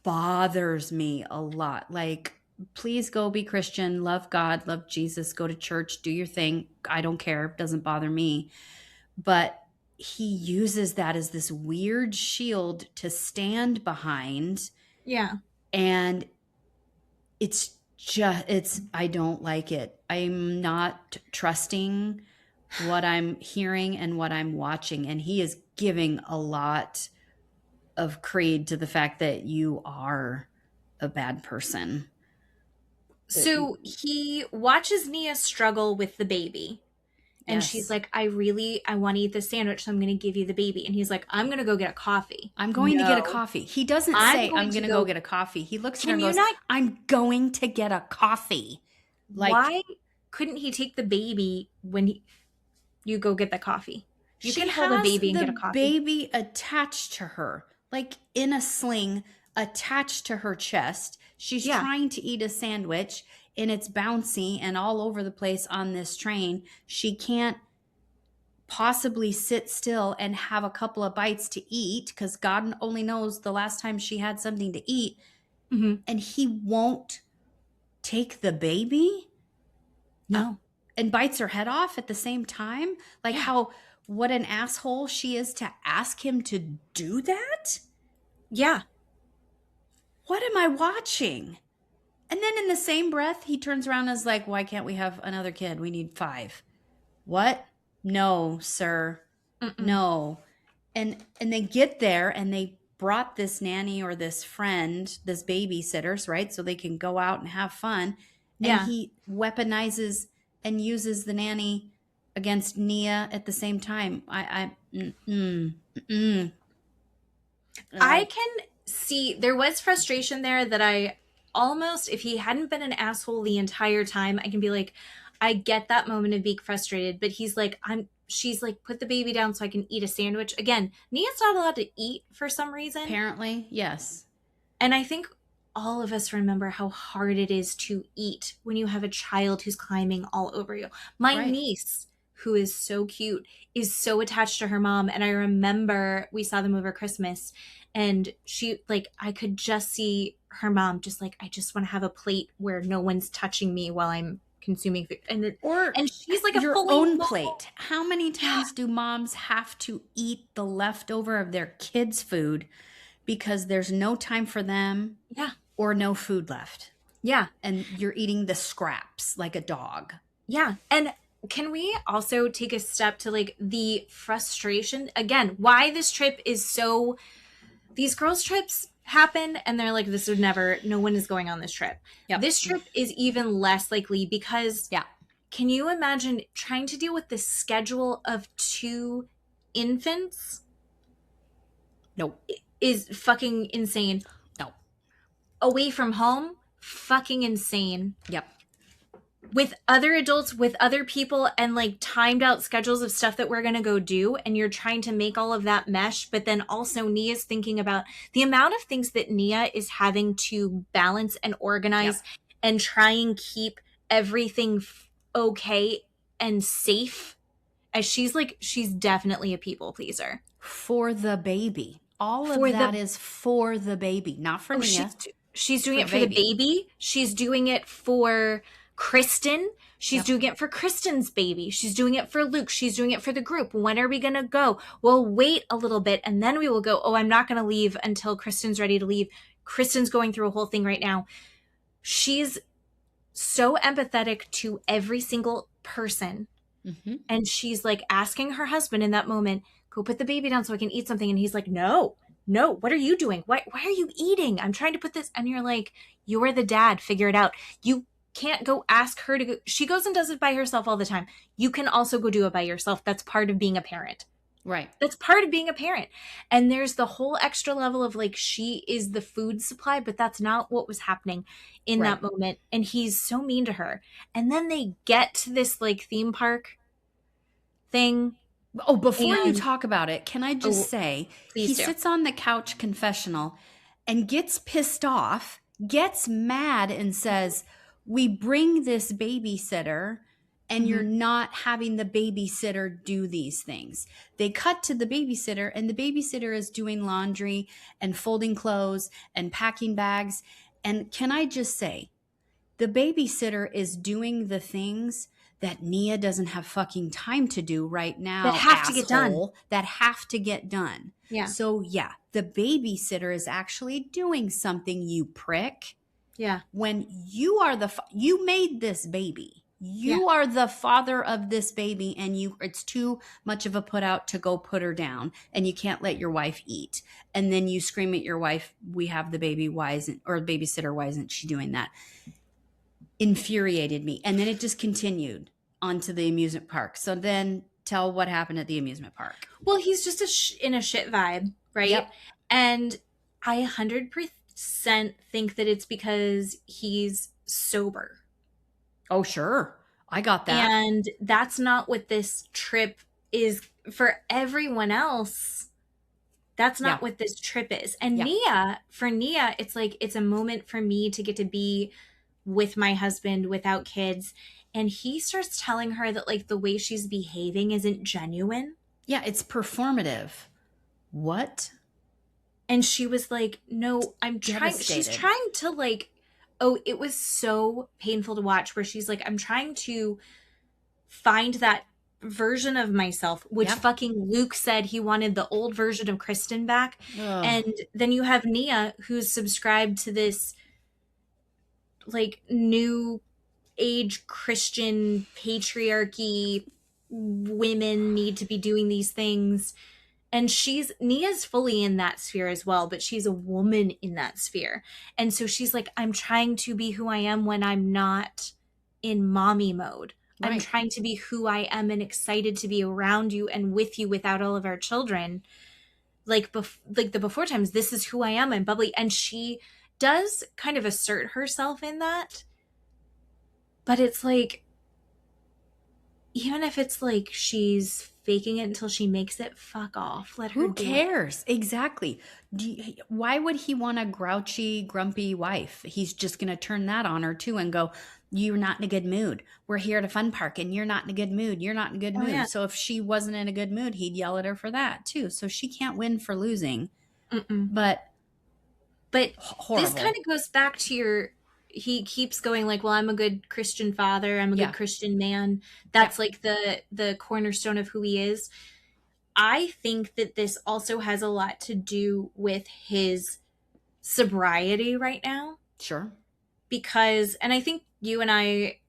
bothers me a lot. Like, please go be Christian, love God, love Jesus, go to church, do your thing. I don't care. It doesn't bother me. But he uses that as this weird shield to stand behind. Yeah. And I don't like it. I'm not trusting what I'm hearing and what I'm watching. And he is giving a lot of creed to the fact that you are a bad person. So he watches Nia struggle with the baby. And she's like, I want to eat this sandwich, so I'm going to give you the baby. And he's like, I'm going to go get a coffee. I'm going to get a coffee. He doesn't say, I'm going to go get a coffee. He looks at her and goes, I'm going to get a coffee. Like, why couldn't he take the baby when you go get the coffee? You can hold a baby and get a coffee. Baby attached to her, like in a sling, attached to her chest. She's trying to eat a sandwich. And it's bouncy and all over the place on this train. She can't possibly sit still and have a couple of bites to eat because God only knows the last time she had something to eat. Mm-hmm. And he won't take the baby? No. And bites her head off at the same time? Like what an asshole she is to ask him to do that? Yeah. What am I watching? And then in the same breath, he turns around and is like, why can't we have another kid? We need 5. What? No, sir. Mm-mm. No. And they get there and they brought this nanny or this friend, this babysitters, right? So they can go out and have fun. And he weaponizes and uses the nanny against Nia at the same time. I can see there was frustration there that I almost, if he hadn't been an asshole the entire time, I can be like, I get that moment of being frustrated, but he's like, she's like, put the baby down so I can eat a sandwich. Again, Nia's not allowed to eat for some reason. Apparently, yes. And I think all of us remember how hard it is to eat when you have a child who's climbing all over you. My niece, who is so cute, is so attached to her mom. And I remember we saw them over Christmas, and she, like, I could just see her mom just like, I just want to have a plate where no one's touching me while I'm consuming food. And she's like your a own plate. How many times do moms have to eat the leftover of their kids' food because there's no time for them? Yeah. Or no food left. Yeah. And you're eating the scraps like a dog. Yeah. And can we also take a step to like the frustration? Again, why this trip is so... These girls' trips happen and they're like, this would never... No one is going on this trip. Yep. This trip is even less likely because... Yeah. Can you imagine trying to deal with the schedule of 2 infants? Nope. Is fucking insane. Away from home, fucking insane. Yep. With other adults, with other people, and like timed out schedules of stuff that we're going to go do. And you're trying to make all of that mesh. But then also Nia's thinking about the amount of things that Nia is having to balance and organize and try and keep everything okay and safe. As she's definitely a people pleaser. For the baby. All of that is for the baby, not for Nia. She's doing it for the baby. She's doing it for Kristen. She's doing it for Kristen's baby. She's doing it for Luke. She's doing it for the group. When are we going to go? We'll wait a little bit and then we will go. Oh, I'm not going to leave until Kristen's ready to leave. Kristen's going through a whole thing right now. She's so empathetic to every single person. Mm-hmm. And she's like asking her husband in that moment, go put the baby down so I can eat something. And he's like, no, what are you doing? Why are you eating? I'm trying to put this. And you're like, you're the dad. Figure it out. You can't go ask her to go. She goes and does it by herself all the time. You can also go do it by yourself. That's part of being a parent. Right. That's part of being a parent. And there's the whole extra level of like, she is the food supply, but that's not what was happening in that moment. And he's so mean to her. And then they get to this like theme park thing. Oh, before you talk about it, can I just say, he sits on the couch confessional and gets pissed off, gets mad and says, we bring this babysitter and you're not having the babysitter do these things. They cut to the babysitter and the babysitter is doing laundry and folding clothes and packing bags. And can I just say, the babysitter is doing the things that Nia doesn't have fucking time to do right now. That have to get done. That have to get done. Yeah. So yeah, the babysitter is actually doing something, you prick. Yeah. When you are you made this baby. You are the father of this baby and it's too much of a put out to go put her down and you can't let your wife eat. And then you scream at your wife, we have the baby, or babysitter, why isn't she doing that? Infuriated me. And then it just continued onto the amusement park. So then tell what happened at the amusement park. Well, he's just in a shit vibe, right? Yep. And I 100% think that it's because he's sober. Oh, sure. I got that. And that's not what this trip is for everyone else. That's not what this trip is. And for Nia, it's like, it's a moment for me to get to be with my husband without kids. And he starts telling her that like the way she's behaving isn't genuine. Yeah, it's performative. What? And she was like, no, I'm trying. She's trying to like, oh, it was so painful to watch where she's like, I'm trying to find that version of myself, which fucking Luke said he wanted the old version of Kristen back. Ugh. And then you have Nia who's subscribed to this like new age Christian patriarchy, women need to be doing these things. And Nia's fully in that sphere as well, but she's a woman in that sphere. And so she's like, I'm trying to be who I am when I'm not in mommy mode. Right. I'm trying to be who I am and excited to be around you and with you without all of our children. Like the before times, this is who I am. I'm bubbly. And she does kind of assert herself in that. But it's like, even if it's like she's faking it until she makes it, fuck off. Let her Who do it. cares? Exactly. Why would he want a grouchy, grumpy wife? He's just going to turn that on her too and go, you're not in a good mood. We're here at a fun park and you're not in a good mood. You're not in a good mood. Yeah. So if she wasn't in a good mood, he'd yell at her for that too. So she can't win for losing. But horrible. This kind of goes back to he keeps going like, well, I'm a good Christian father. I'm a good Christian man. That's like the cornerstone of who he is. I think that this also has a lot to do with his sobriety right now. Sure. Because, and I think you and I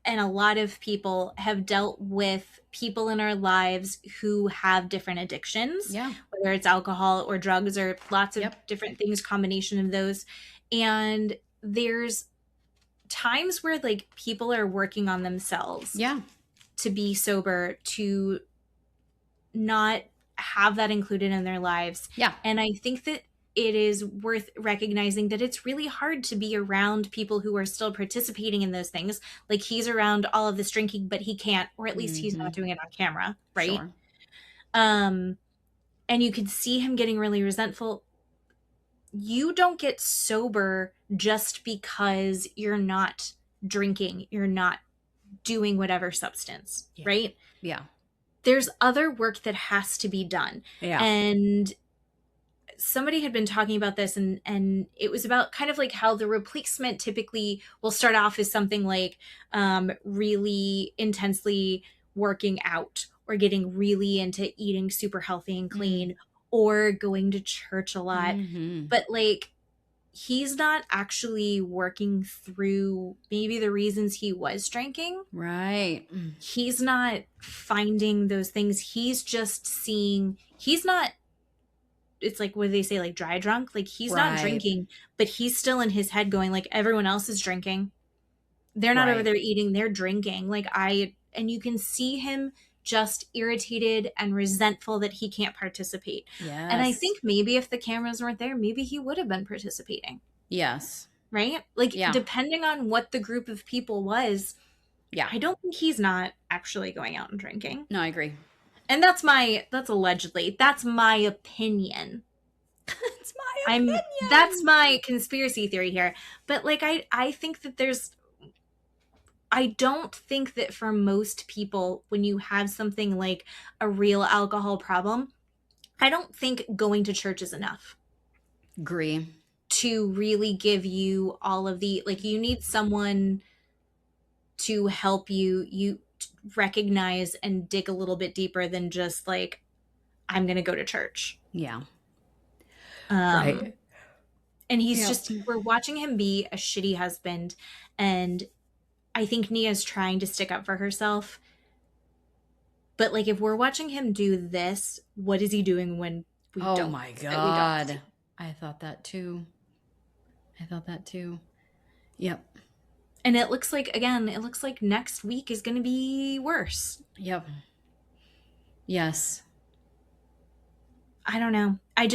and a lot of people have dealt with people in our lives who have different addictions, whether it's alcohol or drugs or lots of different things, combination of those. And there's times where like people are working on themselves to be sober, to not have that included in their lives. And I think that it is worth recognizing that it's really hard to be around people who are still participating in those things. Like he's around all of this drinking, but he can't, or at least he's not doing it on camera. Right. Sure. And you can see him getting really resentful. You don't get sober just because you're not drinking. You're not doing whatever substance. Right. Yeah. There's other work that has to be done. Yeah. And somebody had been talking about this and it was about kind of like how the replacement typically will start off as something like really intensely working out or getting really into eating super healthy and clean or going to church a lot. But like he's not actually working through maybe the reasons he was drinking. Right. He's not finding those things. He's just seeing, he's not, it's like, what do they say? Like dry drunk? Like he's not drinking, but he's still in his head going like everyone else is drinking. They're not over there eating, they're drinking. And you can see him just irritated and resentful that he can't participate. Yes. And I think maybe if the cameras weren't there, maybe he would have been participating. Yes. Right? Like depending on what the group of people was. Yeah. I don't think he's not actually going out and drinking. No, I agree. And that's allegedly, that's my opinion. It's my opinion. That's my conspiracy theory here. But like, I think that I don't think that for most people, when you have something like a real alcohol problem, I don't think going to church is enough. Agree. To really give you all of the, like, you need someone to help you recognize and dig a little bit deeper than just like, I'm going to go to church. Yeah. Right. And he's we're watching him be a shitty husband. And I think Nia's trying to stick up for herself. But like, if we're watching him do this, what is he doing when we don't? Oh my God. I thought that too. Yep. And it looks like next week is going to be worse. Yep. Yes. I don't know. I'm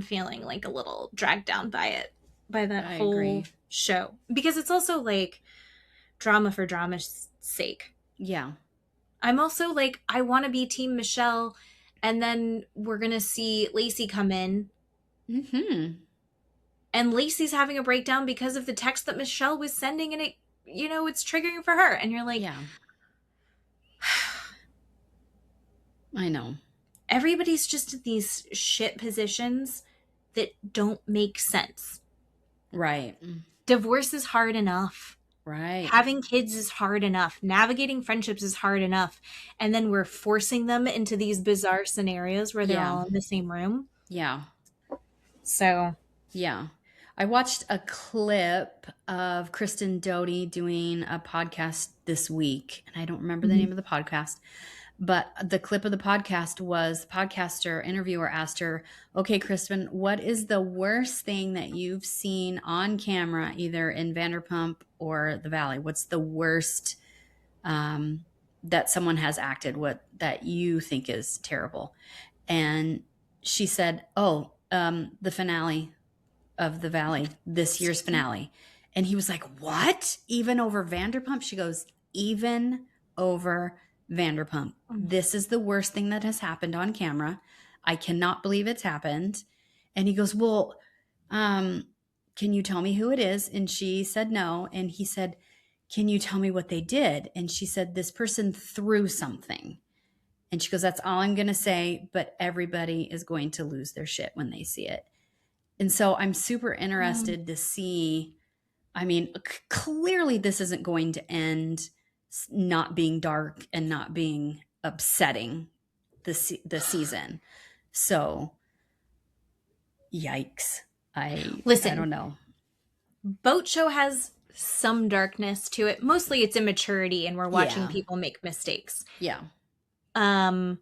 feeling like a little dragged down by that whole show. Because it's also like drama for drama's sake. Yeah. I'm also like, I want to be Team Michelle, and then we're going to see Lacy come in. And Lacy's having a breakdown because of the text that Michelle was sending, and it's triggering for her. And you're like, yeah. I know. Everybody's just in these shit positions that don't make sense. Right. Divorce is hard enough. Right. Having kids is hard enough. Navigating friendships is hard enough. And then we're forcing them into these bizarre scenarios where they're all in the same room. Yeah. So. Yeah. I watched a clip of Kristen and Dorit doing a podcast this week, and I don't remember the name of the podcast, but the clip of the podcast was interviewer asked her, okay, Kristen, what is the worst thing that you've seen on camera, either in Vanderpump or the Valley? What's the worst that someone has acted that you think is terrible? And she said, the finale of the Valley, this year's finale. And he was like, what? Even over Vanderpump? She goes, even over Vanderpump, this is the worst thing that has happened on camera. I cannot believe it's happened. And he goes, well, can you tell me who it is? And she said no. And he said, can you tell me what they did? And she said, this person threw something. And she goes, that's all I'm going to say, but everybody is going to lose their shit when they see it. And so I'm super interested to see. I mean, clearly this isn't going to end not being dark and not being upsetting the season. So, yikes. Listen, I don't know. Boat Show has some darkness to it. Mostly it's immaturity and we're watching people make mistakes. Yeah. And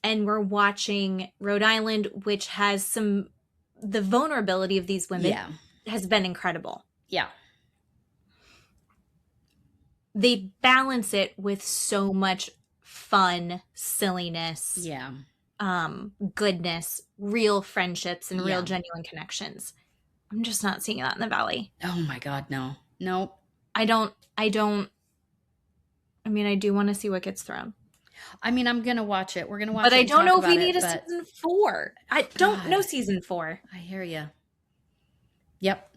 we're watching Rhode Island, which has the vulnerability of these women has been incredible. Yeah. They balance it with so much fun, silliness, goodness, real friendships, and real genuine connections. I'm just not seeing that in the Valley. Oh my God, no. Nope. I mean, I do want to see what gets thrown. I mean, I'm going to watch it. We're going to watch it. But I don't know if we need a season 4. I don't know season 4. I hear you. Yep.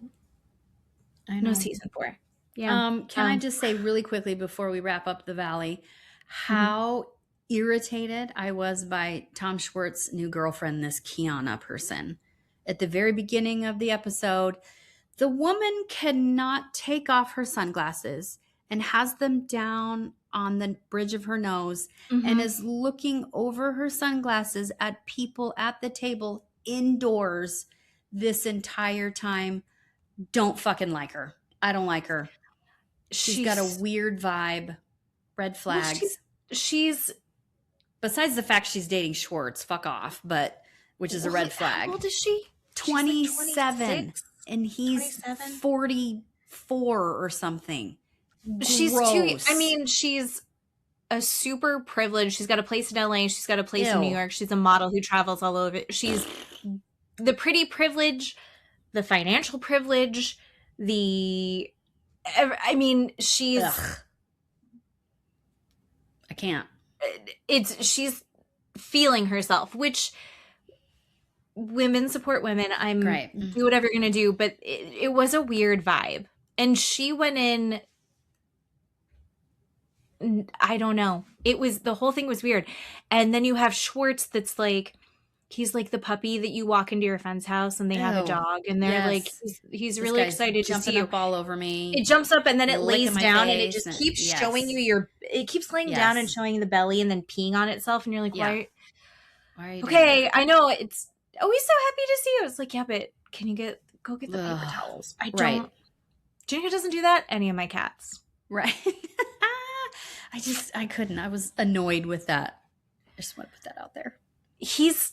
I know. No season 4. Yeah. Can I just say really quickly before we wrap up the Valley, how irritated I was by Tom Schwartz's new girlfriend, this Kiana person. At the very beginning of the episode, the woman cannot take off her sunglasses and has them down on the bridge of her nose and is looking over her sunglasses at people at the table indoors this entire time. Don't fucking like her. I don't like her. She's got a weird vibe. Red flags. Well, she's besides the fact she's dating Schwartz, fuck off, but which is a red flag. How old is she? 27. Like and he's 27? 44 or something. She's too, I mean, she's a super privileged. She's got a place in LA. She's got a place in New York. She's a model who travels all over. She's the pretty privilege, the financial privilege, I mean, she's. Ugh. I can't. She's feeling herself, which women support women. Do whatever you're going to do. But it was a weird vibe. And she went in. I don't know. The whole thing was weird. And then you have Schwartz that's like, he's like the puppy that you walk into your friend's house and they have a dog and they're like, he's really excited to see you. Up all over me. It jumps up and then it lays down and it just keeps showing you it keeps laying down and showing you the belly and then peeing on itself. And you're like, why are you okay, I know it's, he's so happy to see you. It's like, yeah, but can you go get the paper towels? I don't. Do you know who doesn't do that? Any of my cats. Right. I couldn't. I was annoyed with that. I just want to put that out there. He's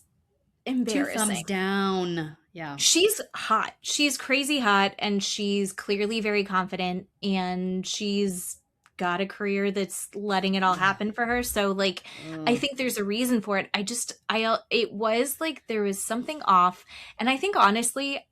embarrassing. 2 thumbs down. Yeah. She's hot. She's crazy hot and she's clearly very confident and she's got a career that's letting it all happen for her. So like, I think there's a reason for it. It was like there was something off. And I think honestly,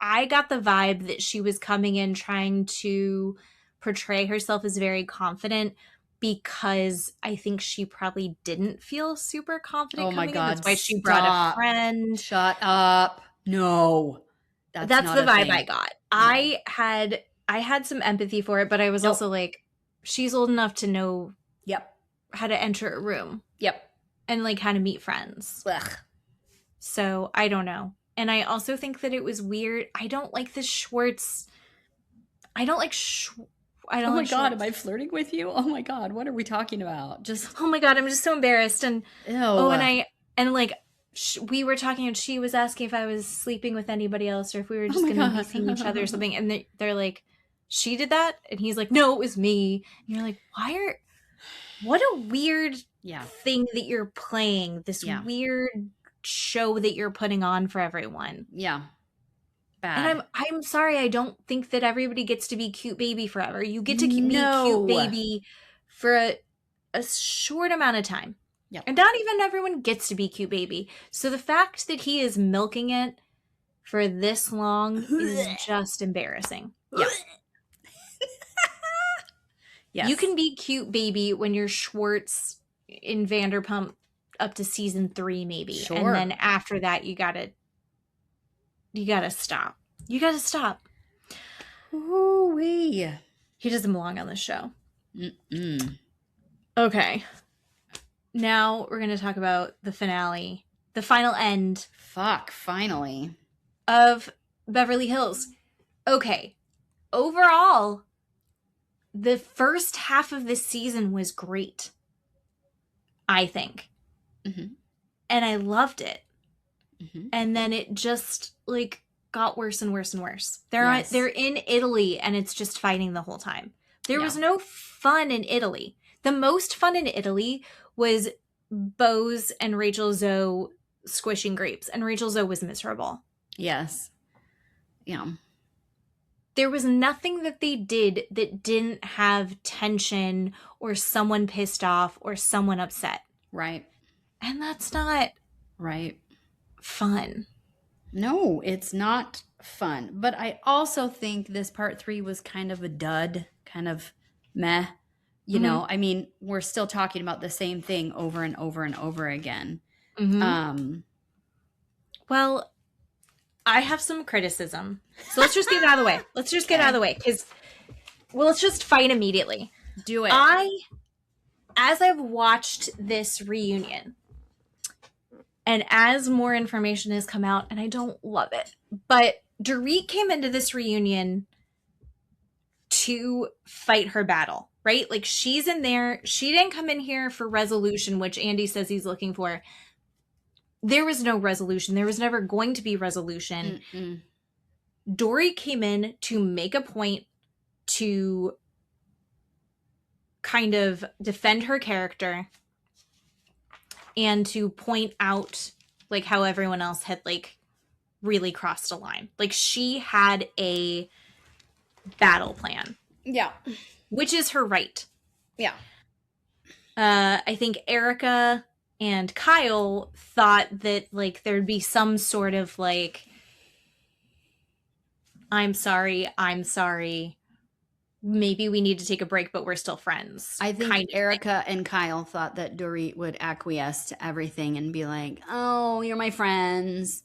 I got the vibe that she was coming in trying to portray herself as very confident because I think she probably didn't feel super confident. Oh my God. That's why she brought a friend. Shut up. No. That's the vibe I got. Yeah. I had some empathy for it, but I was also like, she's old enough to know how to enter a room. Yep. And like how to meet friends. Ugh. So I don't know. And I also think that it was weird. I don't like this Schwartz. I don't like oh my God, am I flirting with you? Oh my God, what are we talking about? Oh my God, I'm just so embarrassed. And we were talking and she was asking if I was sleeping with anybody else or if we were just going to be seeing each other or something. And they're like, she did that? And he's like, no, it was me. And you're like, what a weird thing that you're playing. This weird show that you're putting on for everyone. Yeah. Bad. And I'm sorry, I don't think that everybody gets to be cute baby forever. You get to be cute baby for a short amount of time. Yeah. And not even everyone gets to be cute baby. So the fact that he is milking it for this long is just embarrassing. Yeah. Yes. You can be cute baby when you're Schwartz in Vanderpump up to season 3 maybe. Sure. And then after that you gotta stop. You gotta stop. Ooh-wee. He doesn't belong on this show. Mm-mm. Okay. Now we're gonna talk about the finale. The final end. Fuck, finally. Of Beverly Hills. Okay. Overall, the first half of this season was great. I think. Mm-hmm. And I loved it. Mm-hmm. And then it just like got worse and worse and worse. Yes. They're in Italy and it's just fighting the whole time. There was no fun in Italy. The most fun in Italy was Bose and Rachel Zoe squishing grapes, and Rachel Zoe was miserable. Yes. Yeah. There was nothing that they did that didn't have tension or someone pissed off or someone upset. Right. And that's not Right. fun. No, it's not fun. But I also think this part 3 was kind of a dud, kind of meh. You know, I mean, we're still talking about the same thing over and over and over again. Mm-hmm. Well, I have some criticism. So let's just get it out of the way. Let's just get it out of the way. Because, well, let's just fight immediately. Do it. As I've watched this reunion, and as more information has come out, and I don't love it, but Dorit came into this reunion to fight her battle, right? Like, she's in there. She didn't come in here for resolution, which Andy says he's looking for. There was no resolution. There was never going to be resolution. Mm-mm. Dorit came in to make a point to kind of defend her character and to point out like how everyone else had like really crossed a line. Like, she had a battle plan. Yeah. Which is her right. Yeah. I think Erika and Kyle thought that like there'd be some sort of like, I'm sorry. Maybe we need to take a break, but we're still friends. I think Erika and Kyle thought that Dorit would acquiesce to everything and be like, oh, you're my friends.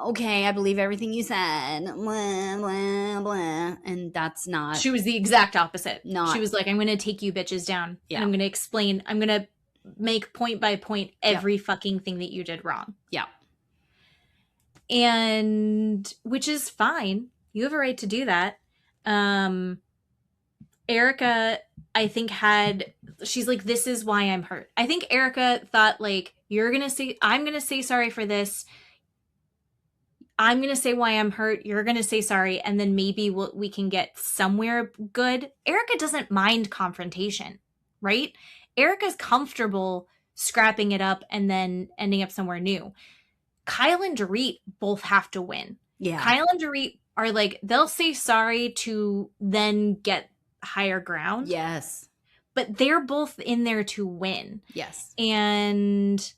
Okay, I believe everything you said. Blah, blah, blah. And that's not. She was the exact opposite. Not. She was like, I'm going to take you bitches down. Yeah. And I'm going to explain. I'm going to make point by point every fucking thing that you did wrong. Yeah. And which is fine. You have a right to do that. Erika, I think she's like, this is why I'm hurt. I think Erika thought like, I'm going to say sorry for this. I'm going to say why I'm hurt. You're going to say sorry. And then maybe we can get somewhere good. Erika doesn't mind confrontation, right? Erika's comfortable scrapping it up and then ending up somewhere new. Kyle and Dorit both have to win. Yeah. Kyle and Dorit are like, they'll say sorry to then get higher ground. Yes. But they're both in there to win. Yes. And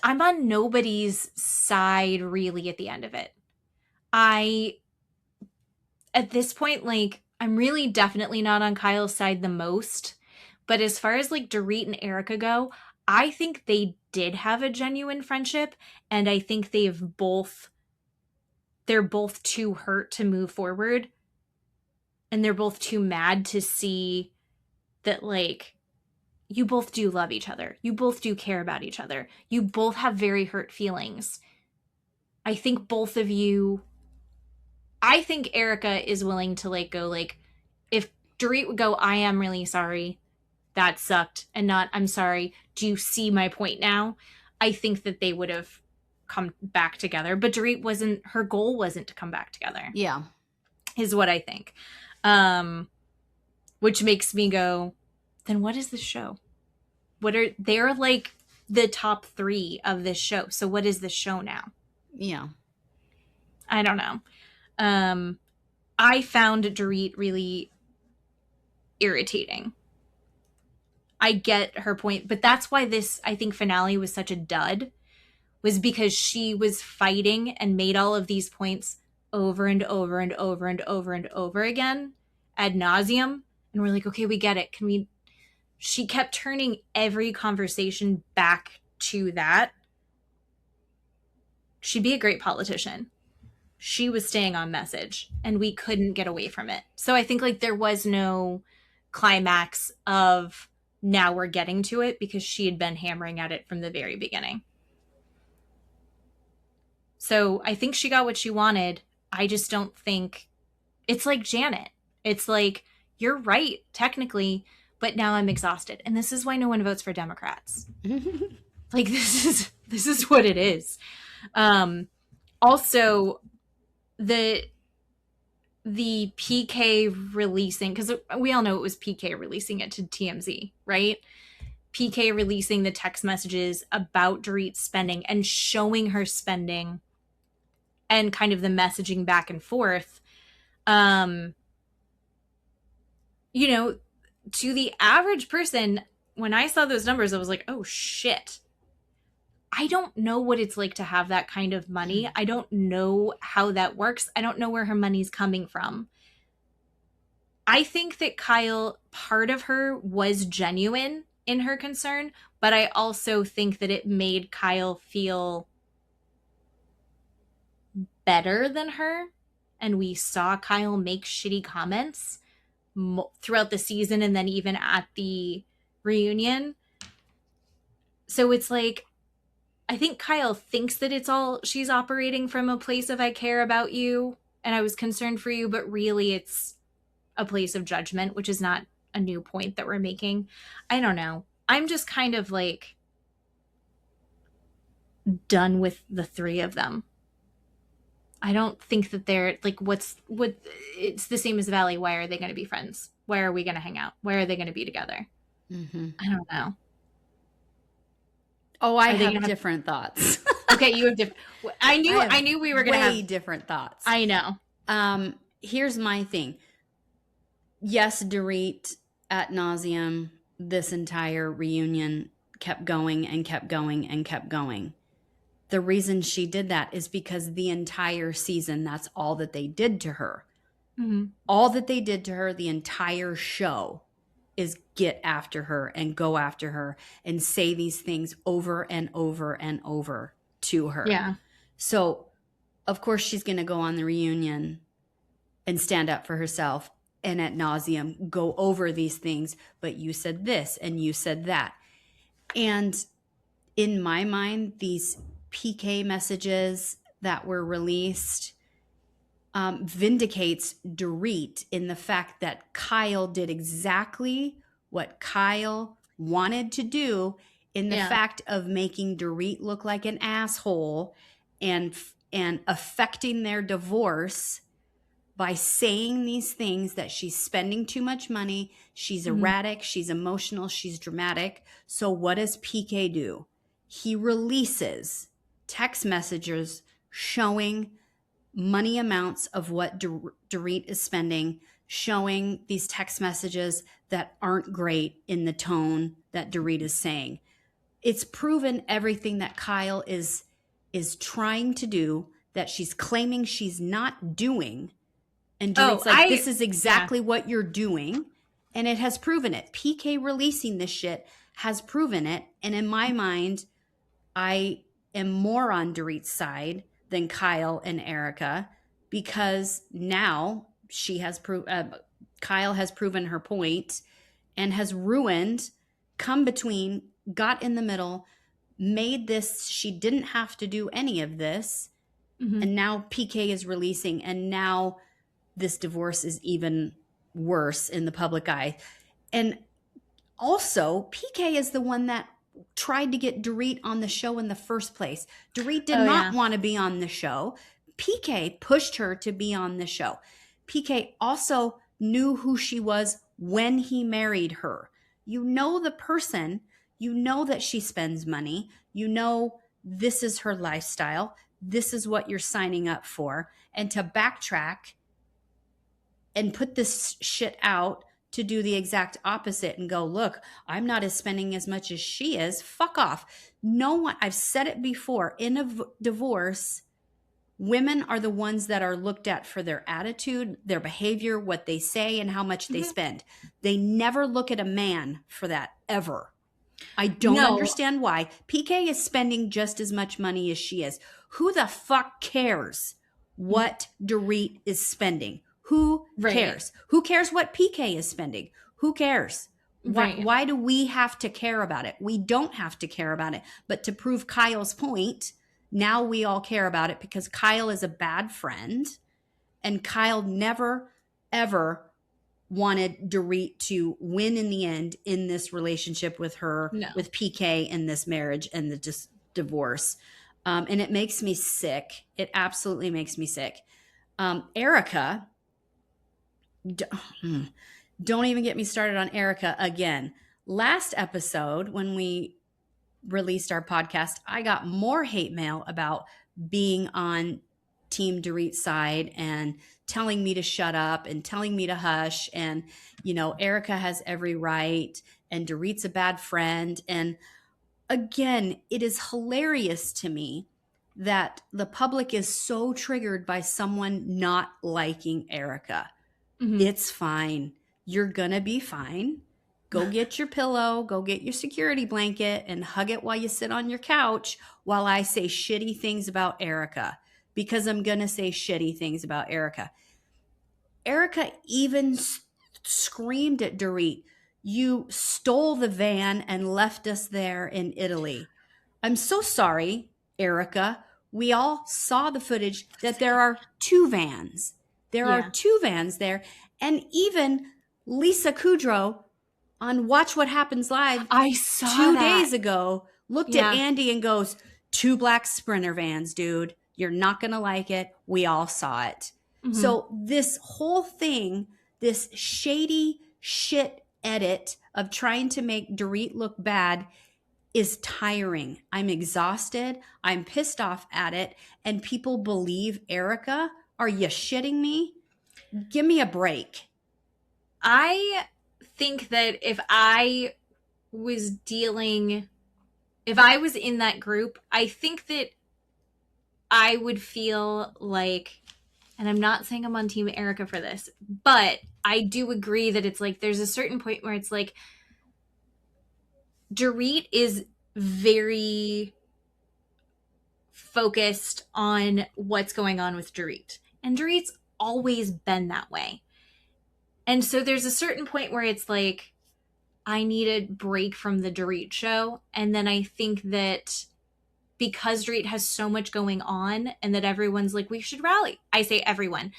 I'm on nobody's side really at the end of it. At this point, like, I'm really definitely not on Kyle's side the most. But as far as like Dorit and Erika go, I think they did have a genuine friendship. And I think they're both too hurt to move forward. And they're both too mad to see that, like, you both do love each other. You both do care about each other. You both have very hurt feelings. I think both of you... I think Erika is willing to, like, go, like... If Dorit would go, I am really sorry. That sucked. And not, I'm sorry. Do you see my point now? I think that they would have come back together. But Dorit her goal wasn't to come back together. Yeah. Is what I think. Which makes me go... Then what is this show? They're like the top 3 of this show. So what is this show now? Yeah. I don't know. I found Dorit really irritating. I get her point, but that's why this, I think, finale was such a dud, was because she was fighting and made all of these points over and over and over and over and over again. ad nauseum. And we're like, okay, we get it. She kept turning every conversation back to that. She'd be a great politician. She was staying on message and we couldn't get away from it. So I think like there was no climax of now we're getting to it because she had been hammering at it from the very beginning. So I think she got what she wanted. I just don't think it's like Janet. It's like, you're right, technically, but now I'm exhausted. And this is why no one votes for Democrats. Like, this is what it is. Also, the PK releasing, because we all know it was PK releasing it to TMZ, right? PK releasing the text messages about Dorit's spending and showing her spending and kind of the messaging back and forth. You know, to the average person, when I saw those numbers, I was like, oh shit. I don't know what it's like to have that kind of money. I don't know how that works. I don't know where her money's coming from. I think that Kyle, part of her was genuine in her concern, but I also think that it made Kyle feel better than her. And we saw Kyle make shitty comments throughout the season and then even at the reunion. So it's like, I think Kyle thinks that it's all, she's operating from a place of I care about you and I was concerned for you, but really it's a place of judgment, which is not a new point that we're making. I don't know. I'm just kind of like done with the three of them. I don't think that they're like, it's the same as Valley. Why are they going to be friends? Where are we going to hang out? Where are they going to be together? Mm-hmm. I don't know. Oh, I have different thoughts. Okay, you have different. I knew we were going to have way different thoughts. I know. Here's my thing. Yes, Dorit ad nauseum, this entire reunion kept going and kept going and kept going. The reason she did that is because the entire season, that's all that they did to her. Mm-hmm. All that they did to her, the entire show, is get after her and go after her and say these things over and over and over to her. Yeah. So, of course, she's going to go on the reunion and stand up for herself and ad nauseum go over these things. But you said this and you said that. And in my mind, these PK messages that were released vindicates Dorit in the fact that Kyle did exactly what Kyle wanted to do in the fact of making Dorit look like an asshole and affecting their divorce by saying these things that she's spending too much money, she's erratic, she's emotional, she's dramatic. So what does PK do? He releases text messages showing money amounts of what Dorit is spending, showing these text messages that aren't great in the tone that Dorit is saying. It's proven everything that Kyle is trying to do, that she's claiming she's not doing. And Dorit's this is exactly what you're doing. And it has proven it. PK releasing this shit has proven it. And in my mind, I am more on Dorit's side than Kyle and Erika, because now Kyle has proven her point and has ruined, come between, got in the middle, made this, she didn't have to do any of this. Mm-hmm. And now PK is releasing, and now this divorce is even worse in the public eye. And also, PK is the one that tried to get Dorit on the show in the first place. Dorit did not want to be on the show. PK pushed her to be on the show. PK also knew who she was when he married her. You know the person, you know that she spends money, you know this is her lifestyle, this is what you're signing up for. And to backtrack and put this shit out to do the exact opposite and go, look, I'm not spending as much as she is. Fuck off. No one, I've said it before, in a divorce, women are the ones that are looked at for their attitude, their behavior, what they say, and how much they spend. They never look at a man for that, ever. I don't understand why. PK is spending just as much money as she is. Who the fuck cares what Dorit is spending? Who cares? Who cares what PK is spending? Who cares? Why do we have to care about it? We don't have to care about it. But to prove Kyle's point, now we all care about it because Kyle is a bad friend. And Kyle never, ever wanted Dorit to win in the end in this relationship with her, with PK, and this marriage and the divorce. And it makes me sick. It absolutely makes me sick. Erika, don't even get me started on Erika again. Last episode, when we released our podcast, I got more hate mail about being on Team Dorit's side and telling me to shut up and telling me to hush. And, Erika has every right and Dorit's a bad friend. And again, it is hilarious to me that the public is so triggered by someone not liking Erika. It's fine. You're going to be fine. Go get your pillow, go get your security blanket and hug it while you sit on your couch while I say shitty things about Erika, because I'm going to say shitty things about Erika. Erika even screamed at Dorit, "You stole the van and left us there in Italy." I'm so sorry, Erika. We all saw the footage that there are 2 vans. There are 2 vans there. And even Lisa Kudrow on Watch What Happens Live I saw 2 days ago looked at Andy and goes, 2 black Sprinter vans, dude. You're not going to like it. We all saw it. So this whole thing, this shady shit edit of trying to make Dorit look bad is tiring. I'm exhausted. I'm pissed off at it. And people believe Erika. Are you shitting me? Give me a break. I think that if I was in that group, I think that I would feel like, and I'm not saying I'm on Team Erika for this, but I do agree that it's like there's a certain point where it's like Dorit is very focused on what's going on with Dorit. And Dorit's always been that way. And so there's a certain point where it's like, I need a break from the Dorit show. And then I think that because Dorit has so much going on and that everyone's like, we should rally. I say everyone.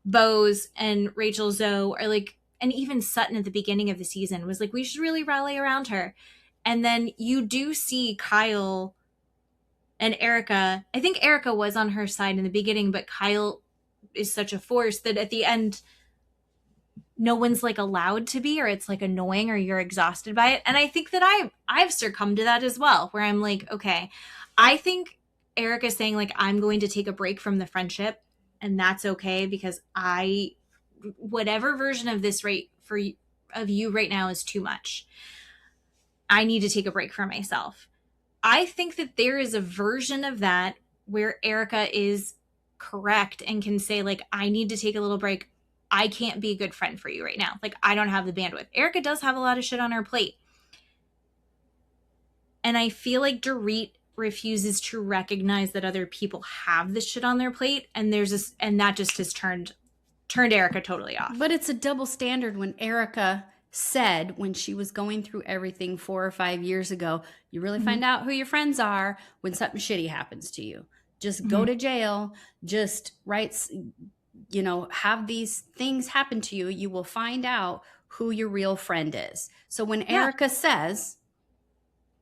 Bose and Rachel Zoe are like, and even Sutton at the beginning of the season was like, we should really rally around her. And then you do see Kyle and Erika. I think Erika was on her side in the beginning, but Kyle is such a force that at the end, no one's like allowed to be, or it's like annoying, or you're exhausted by it. And I think that I've succumbed to that as well, where I'm like, okay, I think Erika's saying like, I'm going to take a break from the friendship, and that's okay because whatever version of this of you right now is too much. I need to take a break for myself. I think that there is a version of that where Erika is correct and can say like, I need to take a little break. I can't be a good friend for you right now. Like, I don't have the bandwidth. Erika does have a lot of shit on her plate. And I feel like Dorit refuses to recognize that other people have this shit on their plate. And and that just has turned Erika totally off. But it's a double standard when Erika said, when she was going through everything 4 or 5 years ago, you really find out who your friends are when something shitty happens to you. Just go to jail, just have these things happen to you. You will find out who your real friend is. So when Erika says,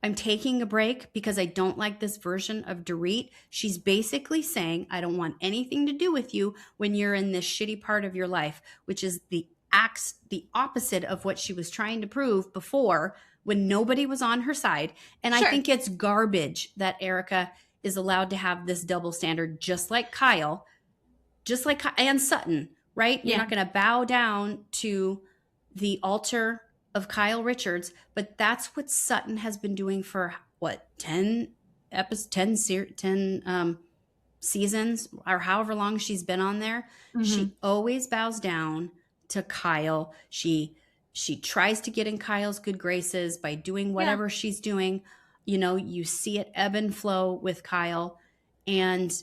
I'm taking a break because I don't like this version of Dorit, she's basically saying, I don't want anything to do with you when you're in this shitty part of your life, which is the opposite of what she was trying to prove before when nobody was on her side. And I think it's garbage that Erika is allowed to have this double standard, just like Kyle, and Sutton, right? You're not going to bow down to the altar of Kyle Richards, but that's what seasons or however long she's been on there, she always bows down to Kyle. She tries to get in Kyle's good graces by doing whatever she's doing. You know, you see it ebb and flow with Kyle. And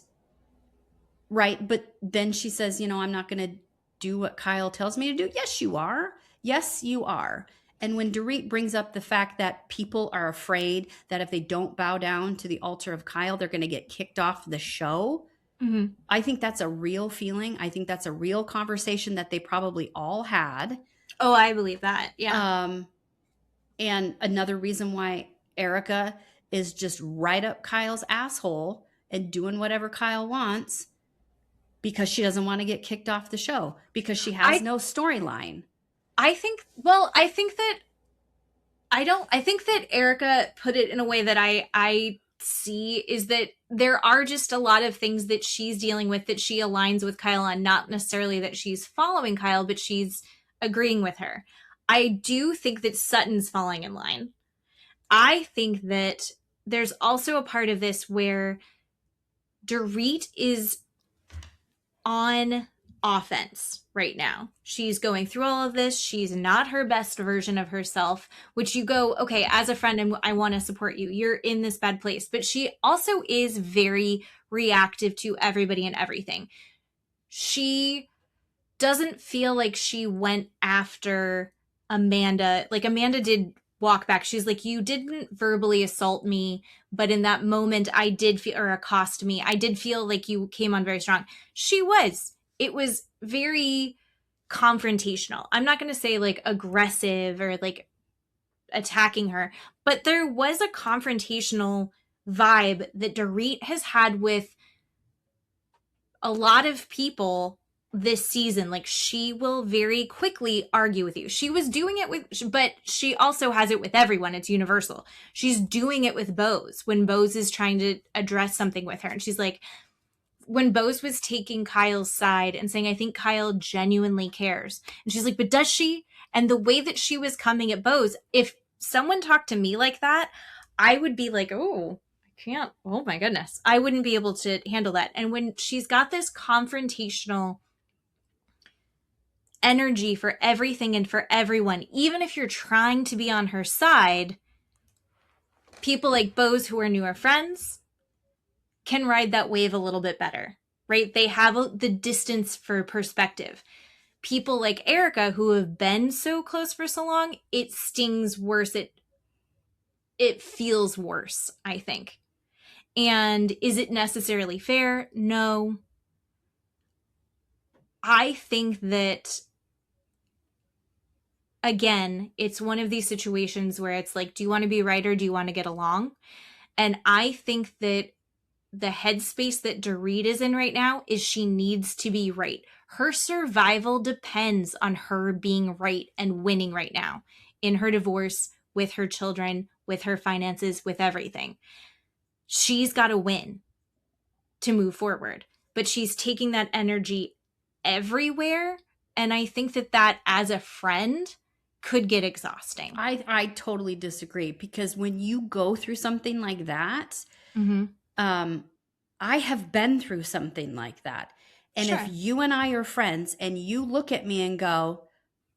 right, but then she says, you know, I'm not going to do what Kyle tells me to do. Yes, you are. Yes, you are. And when Dorit brings up the fact that people are afraid that if they don't bow down to the altar of Kyle, they're going to get kicked off the show. I think that's a real feeling. I think that's a real conversation that they probably all had. Oh, I believe that. Yeah. And another reason why Erika is just right up Kyle's asshole and doing whatever Kyle wants, because she doesn't want to get kicked off the show, because she has no storyline. I think that Erika put it in a way that I see is that there are just a lot of things that she's dealing with that she aligns with Kyle on, not necessarily that she's following Kyle, but she's agreeing with her. I do think that Sutton's falling in line. I think that there's also a part of this where Dorit is on offense right now. She's going through all of this. She's not her best version of herself, which you go, okay, as a friend, I want to support you. You're in this bad place. But she also is very reactive to everybody and everything. She doesn't feel like she went after Amanda. Like Amanda did walk back. She's like, you didn't verbally assault me, but in that moment I did feel, or accost me, I did feel like you came on very strong. It was very confrontational. I'm not going to say like aggressive or like attacking her, but there was a confrontational vibe that Dorit has had with a lot of people this season. Like she will very quickly argue with you. She was doing it but she also has it with everyone. It's universal. She's doing it with Bose when Bose is trying to address something with her. And she's like, when Bose was taking Kyle's side and saying, I think Kyle genuinely cares. And she's like, but does she? And the way that she was coming at Bose, if someone talked to me like that, I would be like, oh, I can't. Oh my goodness. I wouldn't be able to handle that. And when she's got this confrontational energy for everything and for everyone, even if you're trying to be on her side, people like Bose, who are newer friends, can ride that wave a little bit better, right? They have the distance for perspective. People like Erika, who have been so close for so long, it stings worse. It feels worse, I think. And is it necessarily fair? No. I think that, again, it's one of these situations where it's like, do you want to be right or do you want to get along? And I think that the headspace that Dorit is in right now is she needs to be right. Her survival depends on her being right and winning right now in her divorce, with her children, with her finances, with everything. She's got to win to move forward, but she's taking that energy everywhere. And I think that as a friend could get exhausting. I totally disagree, because when you go through something like that, I have been through something like that. And if you and I are friends and you look at me and go,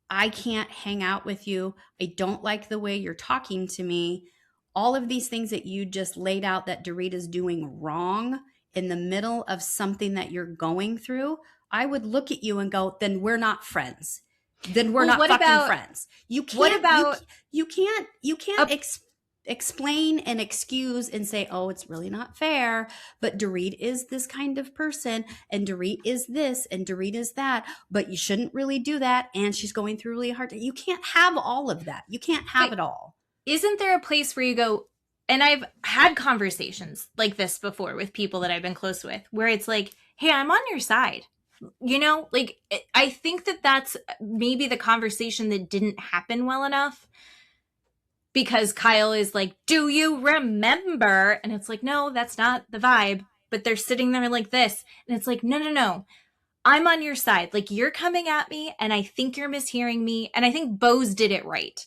I can't hang out with you, I don't like the way you're talking to me, all of these things that you just laid out that Dorit is doing wrong in the middle of something that you're going through, I would look at you and go, then we're not friends. Then we're not fucking friends. You can't, you can't explain and excuse and say, oh, it's really not fair, but Dorit is this kind of person, and Dorit is this, and Dorit is that, but you shouldn't really do that, and she's going through really hard. You can't have all of that. You can't have it all. Isn't there a place where you go, and I've had conversations like this before with people that I've been close with, where it's like, hey, I'm on your side. You know, like, I think that's maybe the conversation that didn't happen well enough, because Kyle is like, do you remember? And it's like, no, that's not the vibe. But they're sitting there like this. And it's like, no. I'm on your side. Like, you're coming at me and I think you're mishearing me. And I think Bose did it right.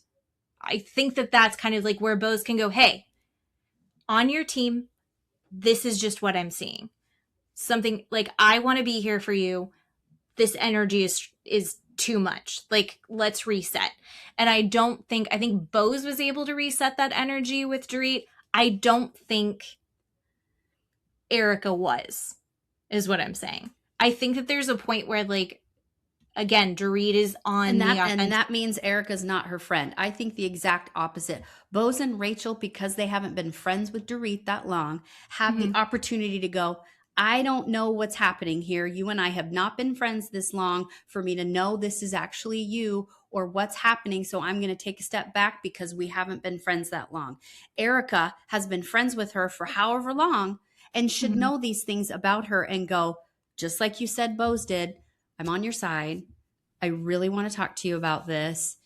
I think that's kind of like where Bose can go, hey, on your team, this is just what I'm seeing. something like, I want to be here for you. This energy is too much. Like, let's reset. And I think Bose was able to reset that energy with Dorit. I don't think Erika is what I'm saying. I think that there's a point where, like, again, Dorit is on and the offense. and that means Erika's not her friend. I think the exact opposite. Bose and Rachel, because they haven't been friends with Dorit that long, have the opportunity to go, I don't know what's happening here. You and I have not been friends this long for me to know this is actually you or what's happening. So I'm going to take a step back because we haven't been friends that long. Erika has been friends with her for however long and should know these things about her and go, just like you said, Bose did, I'm on your side. I really want to talk to you about this.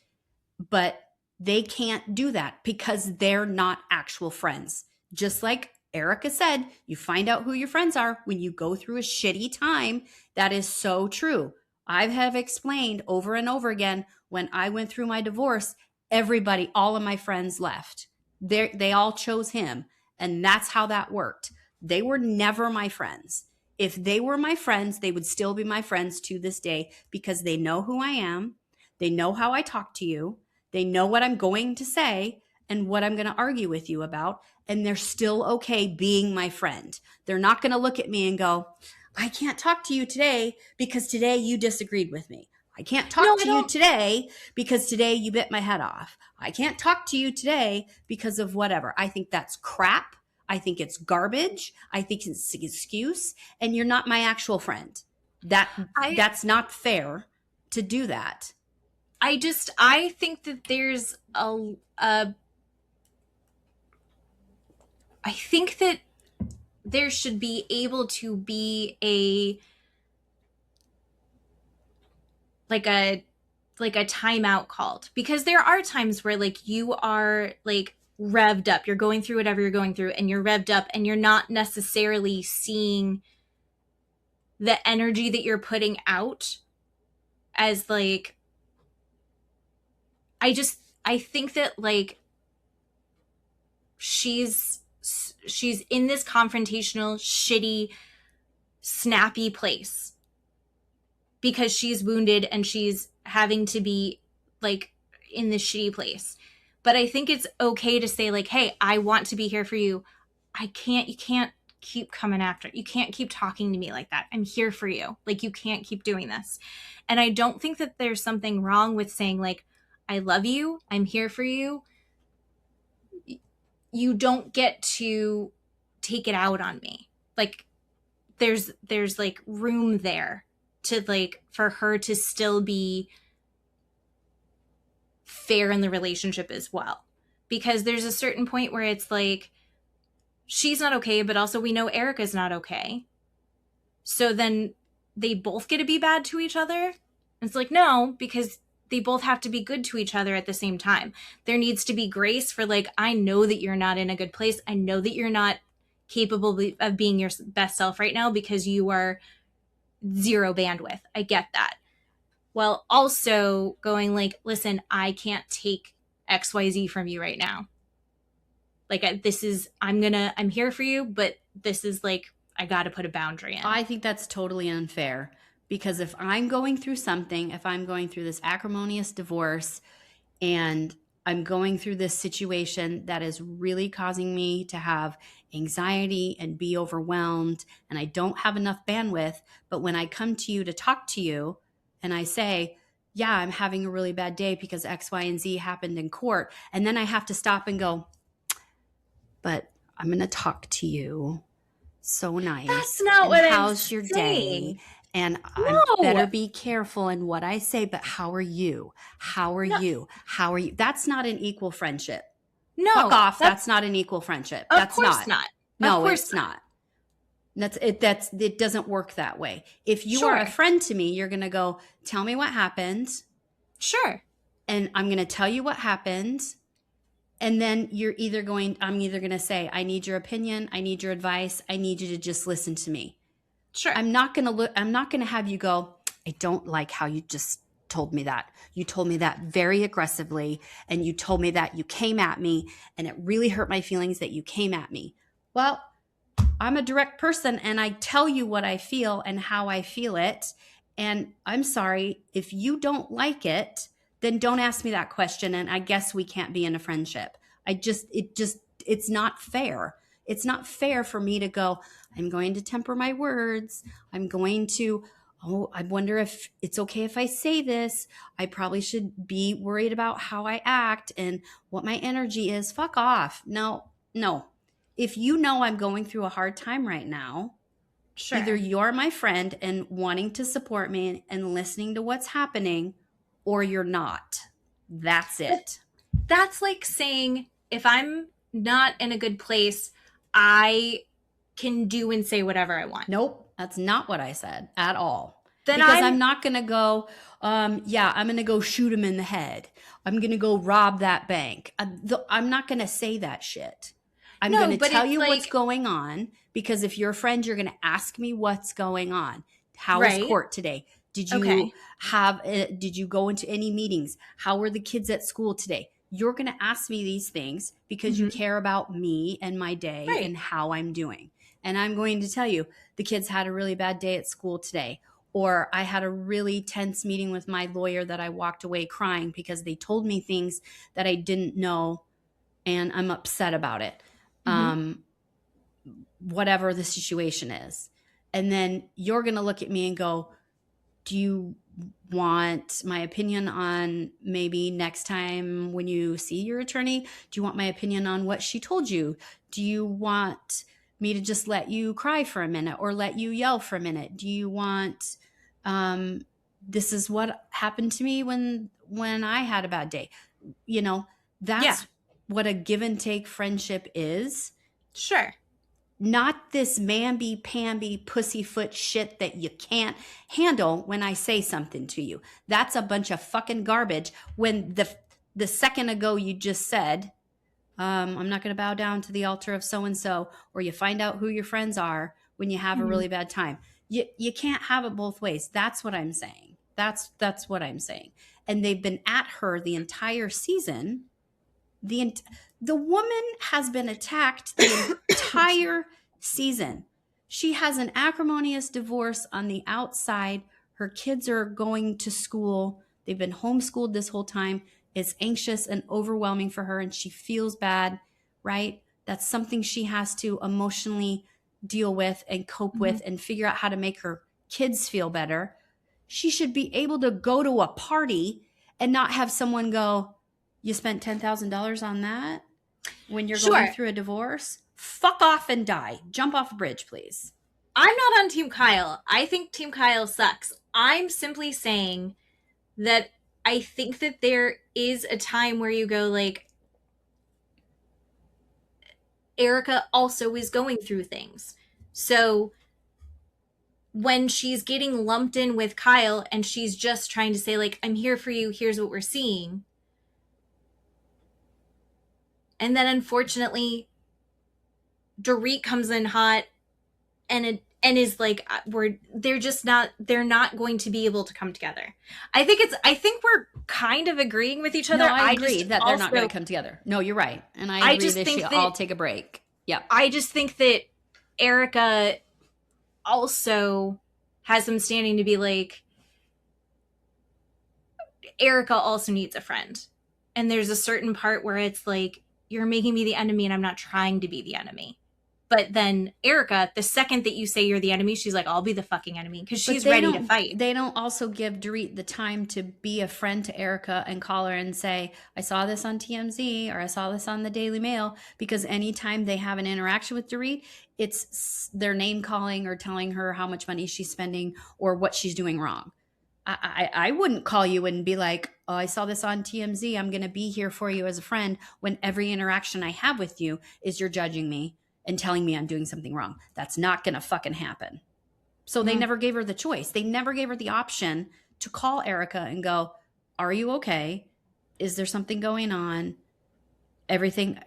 But they can't do that because they're not actual friends. Just like Erika said, you find out who your friends are when you go through a shitty time. That is so true. I have explained over and over again, when I went through my divorce, everybody, all of my friends left. They all chose him. And that's how that worked. They were never my friends. If they were my friends, they would still be my friends to this day because they know who I am. They know how I talk to you. They know what I'm going to say and what I'm going to argue with you about. And they're still okay being my friend. They're not going to look at me and go, I can't talk to you today because today you disagreed with me. I can't talk to you today because today you bit my head off. I can't talk to you today because of whatever. I think that's crap. I think it's garbage. I think it's an excuse. And you're not my actual friend. That's not fair to do that. I think that there's I think that there should be able to be a timeout called, because there are times where, like, you are, like, revved up, you're going through whatever you're going through and you're revved up and you're not necessarily seeing the energy that you're putting out as, like, I think that, like, she's in this confrontational, shitty, snappy place because she's wounded and she's having to be, like, in this shitty place. But I think it's okay to say, like, hey, I want to be here for you. You can't keep coming after. You can't keep talking to me like that. I'm here for you. Like, you can't keep doing this. And I don't think that there's something wrong with saying, like, I love you. I'm here for you. You don't get to take it out on me. Like, there's like room there to, like, for her to still be fair in the relationship as well. Because there's a certain point where it's like, she's not okay, but also we know Erika's not okay. So then they both get to be bad to each other. And it's like, no, because they both have to be good to each other at the same time. There needs to be grace for, like, I know that you're not in a good place. I know that you're not capable of being your best self right now because you are zero bandwidth. I get that. While also going, like, listen, I can't take XYZ from you right now. Like, I'm here for you, but this is, like, I got to put a boundary in. I think that's totally unfair. Because if I'm going through something, if I'm going through this acrimonious divorce and I'm going through this situation that is really causing me to have anxiety and be overwhelmed, and I don't have enough bandwidth, but when I come to you to talk to you and I say, yeah, I'm having a really bad day because X, Y, and Z happened in court, and then I have to stop and go, but I'm going to talk to you. So nice. That's not what I'm saying. How's your day? And I better be careful in what I say, but how are you? How are you? How are you? That's not an equal friendship. No. Fuck off. That's not an equal friendship. That's not. No, it's not. It doesn't work that way. If you are a friend to me, you're going to go, tell me what happened. Sure. And I'm going to tell you what happened. And then I'm either going to say, I need your opinion. I need your advice. I need you to just listen to me. Sure. I'm not going to have you go, I don't like how you just told me that. You told me that very aggressively. And you told me that you came at me and it really hurt my feelings that you came at me. Well, I'm a direct person and I tell you what I feel and how I feel it. And I'm sorry, if you don't like it, then don't ask me that question. And I guess we can't be in a friendship. It's not fair. It's not fair for me to go, I'm going to temper my words. I'm going to, I wonder if it's okay if I say this. I probably should be worried about how I act and what my energy is. Fuck off. No. If you know I'm going through a hard time right now, Sure. either you're my friend and wanting to support me and listening to what's happening, or you're not. That's it. That's like saying, if I'm not in a good place, I can do and say whatever I want. Nope, that's not what I said at all. Then because I'm not going to go, I'm going to go shoot him in the head. I'm going to go rob that bank. I'm not going to say that shit. I'm going to tell you what's going on, because if you're a friend, you're going to ask me what's going on. How was court today? Did you go into any meetings? How were the kids at school today? You're going to ask me these things because you care about me and my day and how I'm doing. And I'm going to tell you, the kids had a really bad day at school today. Or I had a really tense meeting with my lawyer that I walked away crying because they told me things that I didn't know, and I'm upset about it. Whatever the situation is. And then you're going to look at me and go, do you want my opinion on maybe next time when you see your attorney? Do you want my opinion on what she told you? Do you want me to just let you cry for a minute or let you yell for a minute? Do you want, this is what happened to me when I had a bad day? You know, that's what a give and take friendship is. Sure. Not this mamby-pamby pussyfoot shit that you can't handle when I say something to you. That's a bunch of fucking garbage when the second ago you just said, I'm not going to bow down to the altar of so-and-so, or you find out who your friends are when you have a really bad time. You can't have it both ways. That's what I'm saying. That's what I'm saying. And they've been at her the entire season. The woman has been attacked the entire season. She has an acrimonious divorce on the outside. Her kids are going to school. They've been homeschooled this whole time. It's anxious and overwhelming for her, and she feels bad, right? That's something she has to emotionally deal with and cope with and figure out how to make her kids feel better. She should be able to go to a party and not have someone go, you spent $10,000 on that when you're going through a divorce? Fuck off and die. Jump off a bridge, please. I'm not on Team Kyle. I think Team Kyle sucks. I'm simply saying that I think that there is a time where you go like, Erika also is going through things. So when she's getting lumped in with Kyle and she's just trying to say like, I'm here for you, here's what we're seeing. And then unfortunately, Dorit comes in hot and is like, they're not going to be able to come together. I think we're kind of agreeing with each other. No, I agree that they're not going to come together. No, you're right. And I agree they should all take a break. Yeah. I just think that Erika also has some standing to be like, Erika also needs a friend. And there's a certain part where it's like, you're making me the enemy and I'm not trying to be the enemy. But then Erika, the second that you say you're the enemy, she's like, I'll be the fucking enemy, because she's ready to fight. They don't also give Dorit the time to be a friend to Erika and call her and say, I saw this on TMZ or I saw this on the Daily Mail, because anytime they have an interaction with Dorit, it's their name calling or telling her how much money she's spending or what she's doing wrong. I wouldn't call you and be like, oh, I saw this on TMZ. I'm going to be here for you as a friend, when every interaction I have with you is you're judging me and telling me I'm doing something wrong. That's not going to fucking happen. So they never gave her the choice. They never gave her the option to call Erika and go, are you okay? Is there something going on? Everything,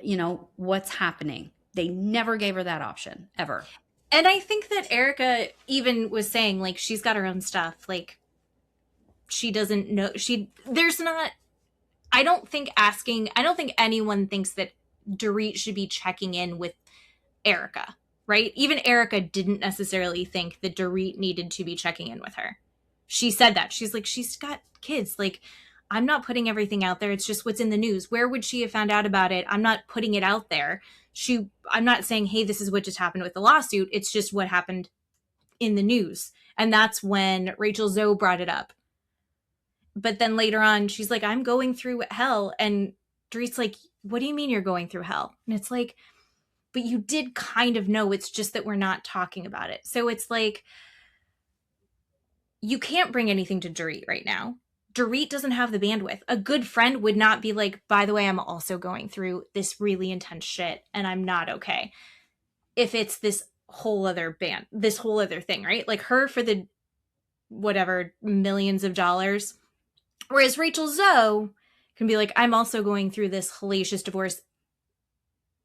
what's happening? They never gave her that option, ever. And I think that Erika even was saying, like, she's got her own stuff. Like, she doesn't know. I don't think anyone thinks that Dorit should be checking in with Erika. right? Even Erika didn't necessarily think that Dorit needed to be checking in with her. She said that. She's like, she's got kids. Like, I'm not putting everything out there. It's just what's in the news. Where would she have found out about it? I'm not putting it out there. I'm not saying, hey, this is what just happened with the lawsuit. It's just what happened in the news. And that's when Rachel Zoe brought it up. But then later on, she's like, I'm going through hell. And Dorit's like, what do you mean you're going through hell? And it's like, but you did kind of know. It's just that we're not talking about it. So it's like, you can't bring anything to Dorit right now. Dorit doesn't have the bandwidth. A good friend would not be like, by the way, I'm also going through this really intense shit and I'm not okay. If it's this whole other thing, right? Like her for the whatever millions of dollars. Whereas Rachel Zoe can be like, I'm also going through this hellacious divorce.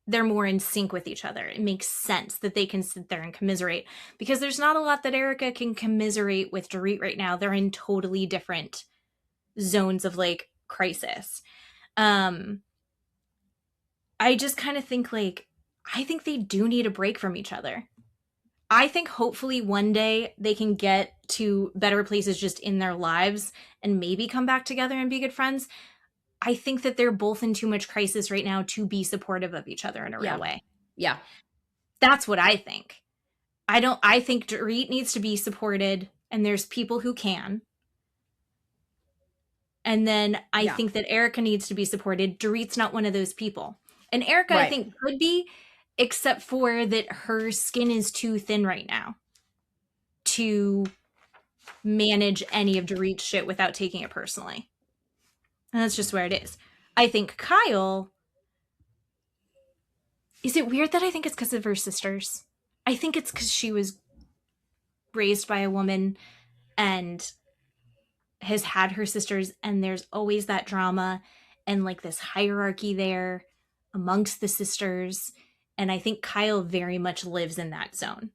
They're more in sync with each other. It makes sense that they can sit there and commiserate because there's not a lot that Erika can commiserate with Dorit right now. They're in totally different zones of like crisis. I just kind of think like, I think they do need a break from each other. I think hopefully one day they can get to better places just in their lives and maybe come back together and be good friends. I think that they're both in too much crisis right now to be supportive of each other in a real way. Yeah. That's what I think. I think Dorit needs to be supported and there's people who can. And then I think that Erika needs to be supported. Dorit's not one of those people. And Erika, I think, could be, except for that her skin is too thin right now to manage any of Dorit's shit without taking it personally. And that's just where it is. I think Kyle, is it weird that I think it's because of her sisters? I think it's because she was raised by a woman and has had her sisters, and there's always that drama and like this hierarchy there amongst the sisters. And I think Kyle very much lives in that zone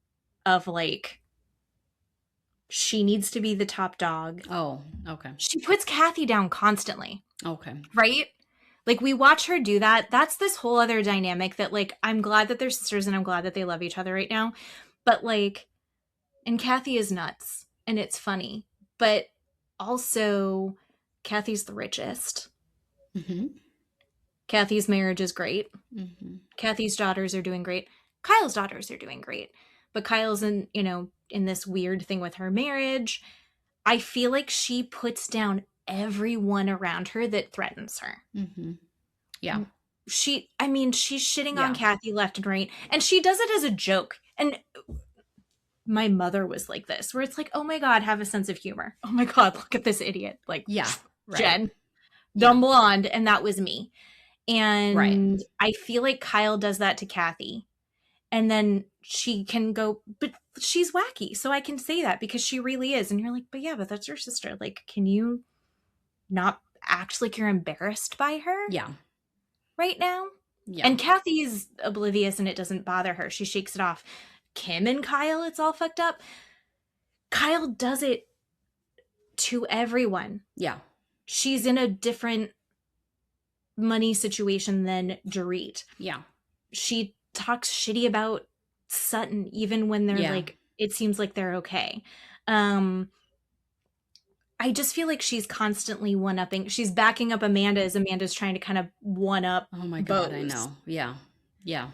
of like, she needs to be the top dog. Oh, okay. She puts Kathy down constantly. Okay. Right? Like we watch her do that. That's this whole other dynamic that like, I'm glad that they're sisters and I'm glad that they love each other right now. But like, and Kathy is nuts and it's funny, but also Kathy's the richest. Mm-hmm. Kathy's marriage is great. Mm-hmm. Kathy's daughters are doing great. Kyle's daughters are doing great. But Kyle's in this weird thing with her marriage. I feel like she puts down everyone around her that threatens her. Mm-hmm. Yeah. She's shitting on Kathy left and right. And she does it as a joke. And my mother was like this, where it's like, oh my God, have a sense of humor. Oh my God, look at this idiot. Like, Jen, dumb blonde. And that was me. And I feel like Kyle does that to Kathy. And then she can go, but she's wacky. So I can say that because she really is. And you're like, but that's your sister. Like, can you not act like you're embarrassed by her? Yeah. Right now? Yeah. And Kathy's oblivious and it doesn't bother her. She shakes it off. Kim and Kyle, it's all fucked up. Kyle does it to everyone. Yeah. She's in a different money situation than Dorit. Yeah. She talks shitty about Sutton even when they're like, it seems like they're okay. I just feel like she's constantly one-upping. She's backing up Amanda as Amanda's trying to kind of one-up. Oh my God, I know. Yeah. Yeah.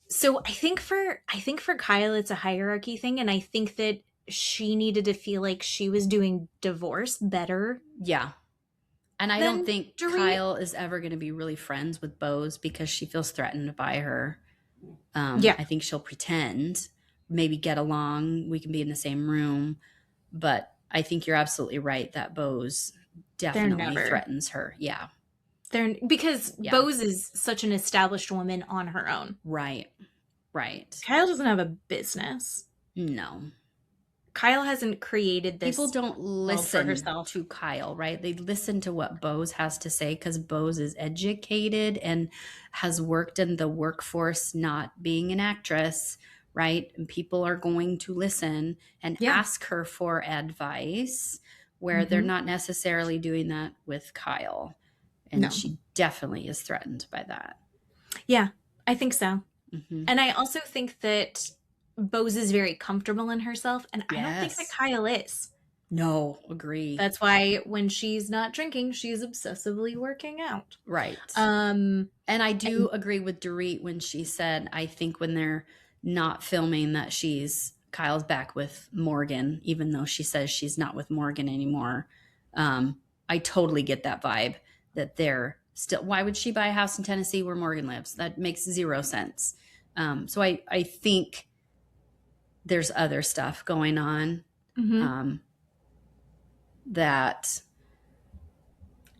So I think for Kyle, it's a hierarchy thing. And I think that she needed to feel like she was doing divorce better. Yeah. And I don't think Kyle is ever going to be really friends with Bose because she feels threatened by her. I think she'll pretend, maybe get along. We can be in the same room. But I think you're absolutely right that Bose definitely threatens her. Yeah. Because Bose is such an established woman on her own. Right. Right. Kyle doesn't have a business. No. Kyle hasn't created this. People don't listen to Kyle, right? They listen to what Bose has to say because Bose is educated and has worked in the workforce, not being an actress, right? And people are going to listen and ask her for advice where they're not necessarily doing that with Kyle. And she definitely is threatened by that. Yeah, I think so. Mm-hmm. And I also think that Bose is very comfortable in herself, and I don't think that Yes. Kyle is. No, agree. That's why when she's not drinking, she's obsessively working out. Right. And I do agree with Dorit when she said, I think when they're not filming that Kyle's back with Morgan, even though she says she's not with Morgan anymore. I totally get that vibe that they're still, why would she buy a house in Tennessee where Morgan lives? That makes zero sense. So I think there's other stuff going on. That,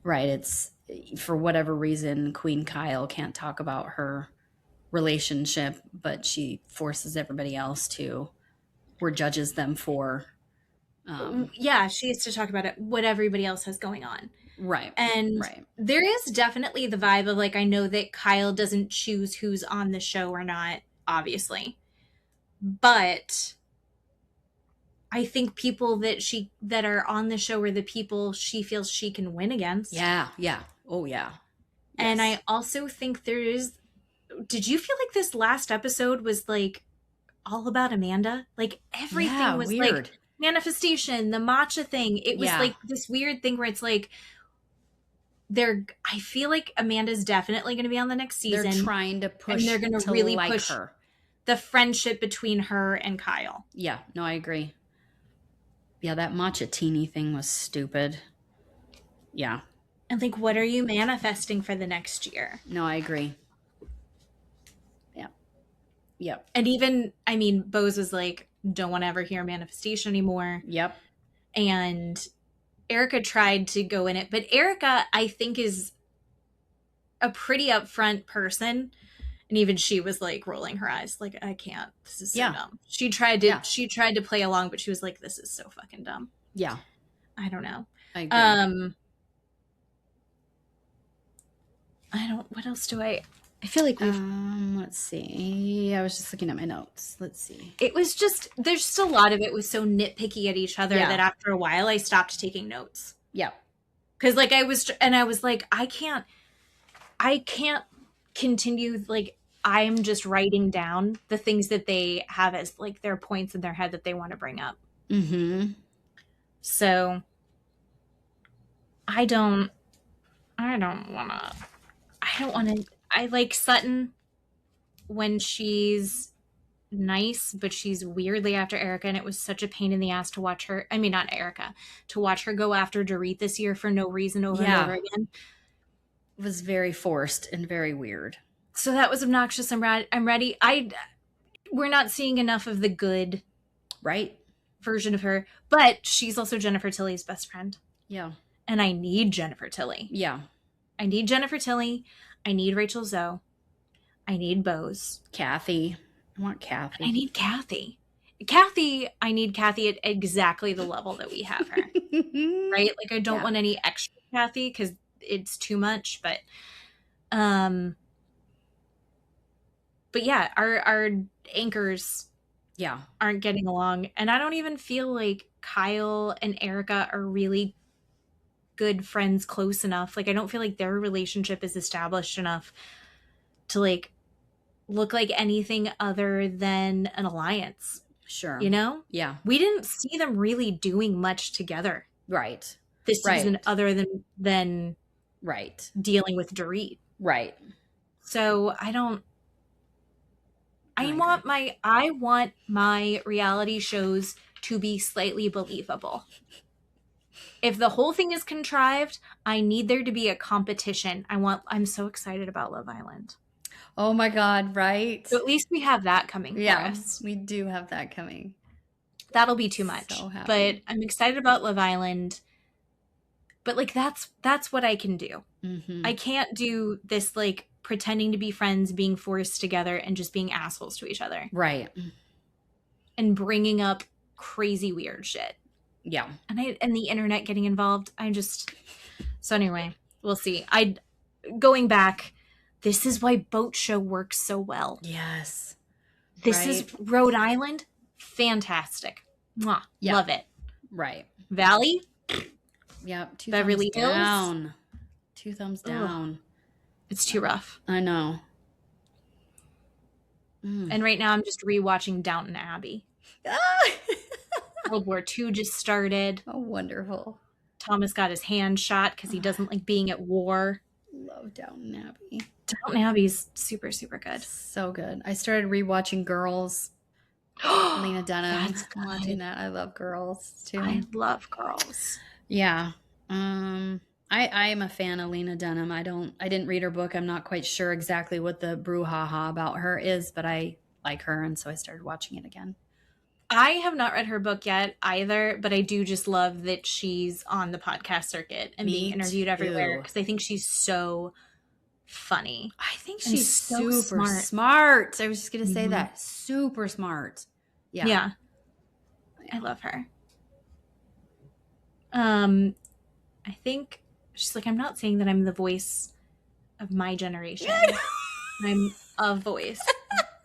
right, it's for whatever reason Queen Kyle can't talk about her relationship, but she forces everybody else to, or judges them for. yeah, she has to talk about it, what everybody else has going on. Right. And right. there is definitely the vibe of like, I know that Kyle doesn't choose who's on the show or not, obviously, but I think people that are on the show are the people she feels she can win against. Yeah. Oh, yeah. And I also think there is. Did you feel like this last episode was like all about Amanda? Like everything was weird. like manifestation, the matcha thing. It was like this weird thing where it's like I feel like Amanda's definitely going to be on the next season. They're trying to push, and they're going to really like push her. The friendship between her and Kyle. Yeah, no, I agree. Yeah, that matcha teeny thing was stupid. Yeah. And like, what are you manifesting for the next year? No, I agree. Yeah. Yep. And even, I mean, Bose was like, don't want to ever hear manifestation anymore. Yep. And Erika tried to go in it, but Erika, I think, is a pretty upfront person. And even she was like rolling her eyes, like, I can't. This is so dumb. She tried to play along, but she was like, this is so fucking dumb. Yeah. I don't know. I agree. What else do I feel like we've let's see. I was just looking at my notes. Let's see. It was just, there's just a lot of it was so nitpicky at each other that after a while I stopped taking notes. Yeah. Cause like I was like, I can't continue. Like, I'm just writing down the things that they have as like their points in their head that they want to bring up. Mm-hmm. So I don't want to, I like Sutton when she's nice, but she's weirdly after Erika, and it was such a pain in the ass to watch her. I mean, not Erika, to watch her go after Dorit this year for no reason over and over again. It was very forced and very weird. So that was obnoxious. I'm ready. We're not seeing enough of the good version of her, but she's also Jennifer Tilly's best friend. Yeah. And I need Jennifer Tilly. Yeah. I need Jennifer Tilly. I need Rachel Zoe. I need Bose. Kathy. I want Kathy. I need Kathy. I need Kathy at exactly the level that we have her. Right? Like, I don't want any extra Kathy because it's too much, but yeah, our anchors aren't getting along. And I don't even feel like Kyle and Erika are really good friends close enough. Like, I don't feel like their relationship is established enough to like look like anything other than an alliance. Sure. You know? Yeah. We didn't see them really doing much together. Right. This season other than dealing with Dorit. Right. So I want my reality shows to be slightly believable. If the whole thing is contrived, I need there to be a competition. I'm so excited about Love Island. Oh my God, right? So at least we have that coming for us. We do have that coming. That'll be too much. So happy. But I'm excited about Love Island. But like that's what I can do. Mm-hmm. I can't do this like pretending to be friends, being forced together, and just being assholes to each other. Right. And bringing up crazy weird shit. Yeah. And the internet getting involved. So anyway, we'll see. Going back, this is why Boat Show works so well. Yes. This is Rhode Island. Fantastic. Mwah. Yeah. Love it. Right. Valley. Yep. Beverly Hills. Down. 2 thumbs down. It's too rough. I know. And right now I'm just rewatching Downton Abbey. World War II just started. Oh, wonderful. Thomas got his hand shot because he doesn't like being at war. Love Downton Abbey. Downton Abbey's super, super good. So good. I started rewatching Girls. Lena Dunham. That's good. Watching that. I love Girls too. I love Girls. Yeah. I am a fan of Lena Dunham. I didn't read her book. I'm not quite sure exactly what the brouhaha about her is, but I like her, and so I started watching it again. I have not read her book yet either, but I do just love that she's on the podcast circuit and being interviewed everywhere because I think she's so funny. I think she's so super smart. I was just going to say that. Super smart. Yeah. Yeah. I love her. I think she's like, I'm not saying that I'm the voice of my generation. I'm a voice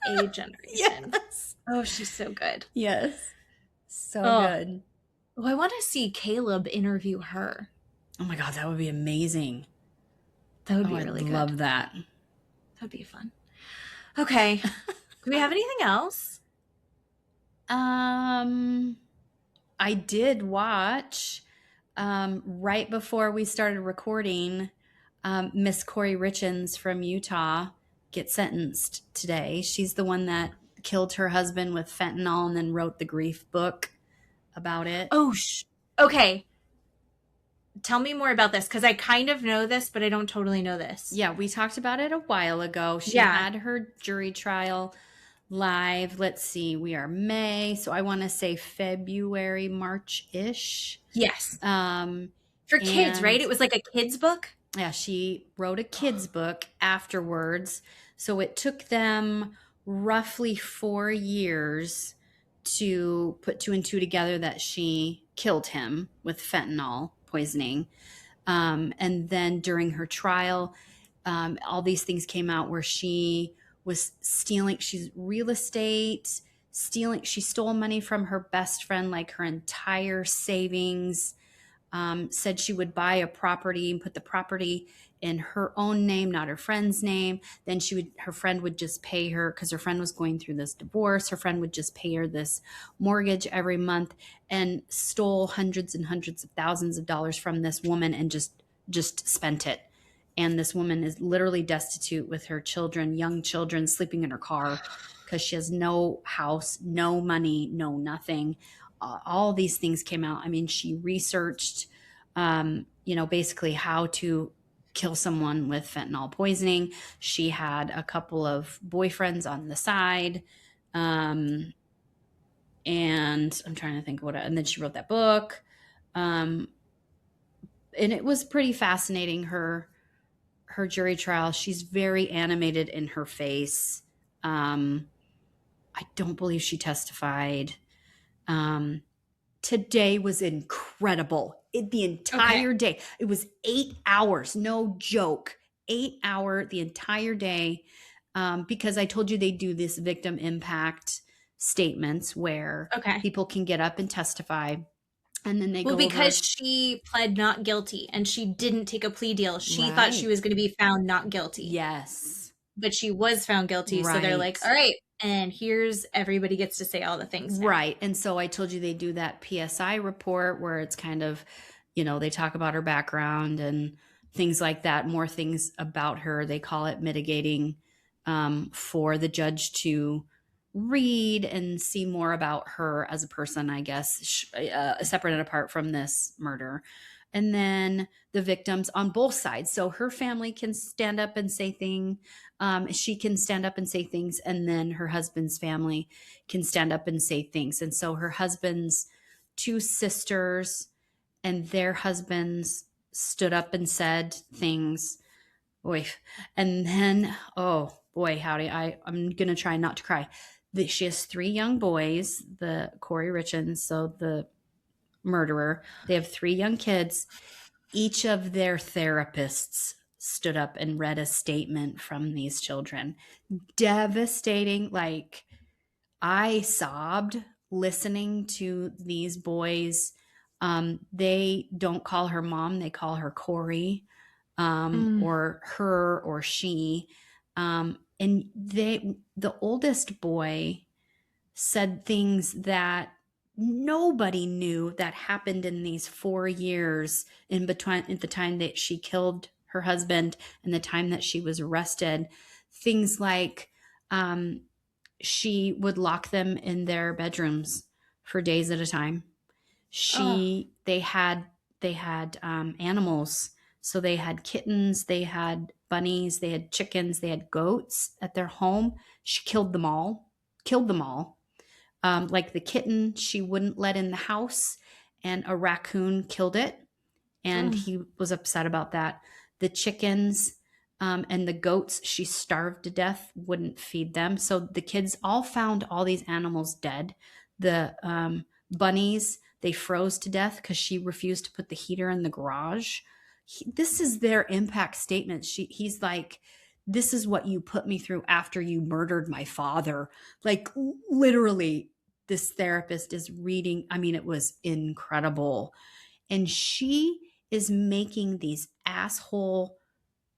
of a generation. Yes. Oh, she's so good. Yes. So good. Oh, I want to see Caleb interview her. Oh my God, that would be amazing. That would be really good. I love that. That would be fun. Okay. Do we have anything else? I did watch right before we started recording, Miss Corey Richens from Utah get sentenced today. She's the one that killed her husband with fentanyl and then wrote the grief book about it. Oh, okay. Tell me more about this because I kind of know this, but I don't totally know this. Yeah, we talked about it a while ago. She had her jury trial live. Let's see, we are May, so I want to say February, March-ish. Yes. For kids, right? It was like a kid's book? Yeah, she wrote a kid's book afterwards. So it took them roughly 4 years to put 2 and 2 together that she killed him with fentanyl poisoning. And then during her trial, all these things came out where she was stealing. She's real estate, stealing. She stole money from her best friend, like her entire savings. Said she would buy a property and put the property in her own name, not her friend's name. Then her friend would just pay her because her friend was going through this divorce. Her friend would just pay her this mortgage every month and stole hundreds and hundreds of thousands of dollars from this woman and just spent it. And this woman is literally destitute with her children, young children, sleeping in her car because she has no house, no money, no nothing. All these things came out. I mean, she researched, basically how to kill someone with fentanyl poisoning. She had a couple of boyfriends on the side. And I'm trying to think and then she wrote that book. And it was pretty fascinating, her jury trial. She's very animated in her face. I don't believe she testified. Today was incredible. The entire day. It was 8 hours. No joke. 8 hour, the entire day. Because I told you they do this victim impact statements where people can get up and testify. And then they go because she pled not guilty and she didn't take a plea deal. She thought she was going to be found not guilty. Yes. But she was found guilty. Right. So they're like, all right. And here's everybody gets to say all the things now. Right. And so I told you they do that PSI report where it's kind of, they talk about her background and things like that, more things about her. They call it mitigating for the judge to read and see more about her as a person, I guess, separate and apart from this murder. And then the victims on both sides. So her family can stand up and say things. She can stand up and say things. And then her husband's family can stand up and say things. And so her husband's 2 sisters and their husbands stood up and said things. Boy. And then, oh boy, howdy. I'm going to try not to cry. She has 3 young boys, the Corey Richens, so the murderer. They have 3 young kids. Each of their therapists stood up and read a statement from these children. Devastating. Like, I sobbed listening to these boys. They don't call her mom. They call her Corey, or her or she. And the oldest boy said things that nobody knew that happened in these 4 years in between, at the time that she killed her husband and the time that she was arrested. Things like she would lock them in their bedrooms for days at a time. They had animals. So they had kittens, they had bunnies, they had chickens, they had goats at their home. She killed them all. Like the kitten, she wouldn't let in the house, and a raccoon killed it, and he was upset about that. The chickens and the goats, she starved to death, wouldn't feed them. So the kids all found all these animals dead. The bunnies, they froze to death because she refused to put the heater in the garage. This is their impact statement. He's like, this is what you put me through after you murdered my father. Like, literally, this therapist is reading. I mean, it was incredible. And she is making these asshole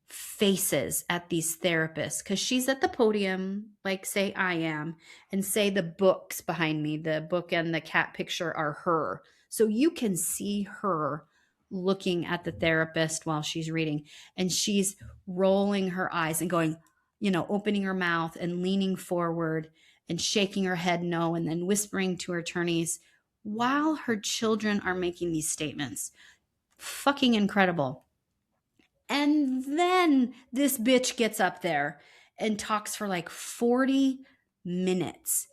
faces at these therapists because she's at the podium, like say I am, and say the books behind me, the book and the cat picture are her. So you can see her looking at the therapist while she's reading, and she's rolling her eyes and going, opening her mouth and leaning forward and shaking her head no, and then whispering to her attorneys while her children are making these statements. Fucking incredible. And then this bitch gets up there and talks for like 40 minutes.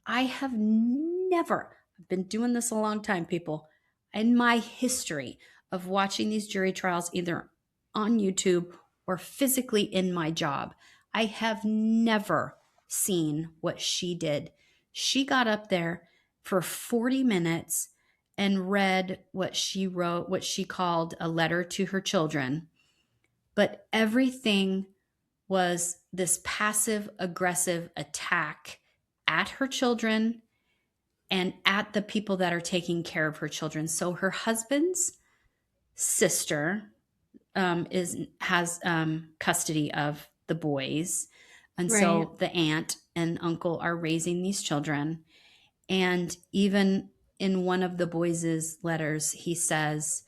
I have never, I've been doing this a long time, people, in my history of watching these jury trials, either on YouTube or physically in my job, I have never seen what she did. She got up there for 40 minutes and read what she wrote, what she called a letter to her children. But everything was this passive aggressive attack at her children and at the people that are taking care of her children. So her husband's sister has custody of the boys. And so the aunt and uncle are raising these children. And even in one of the boys' letters, he says,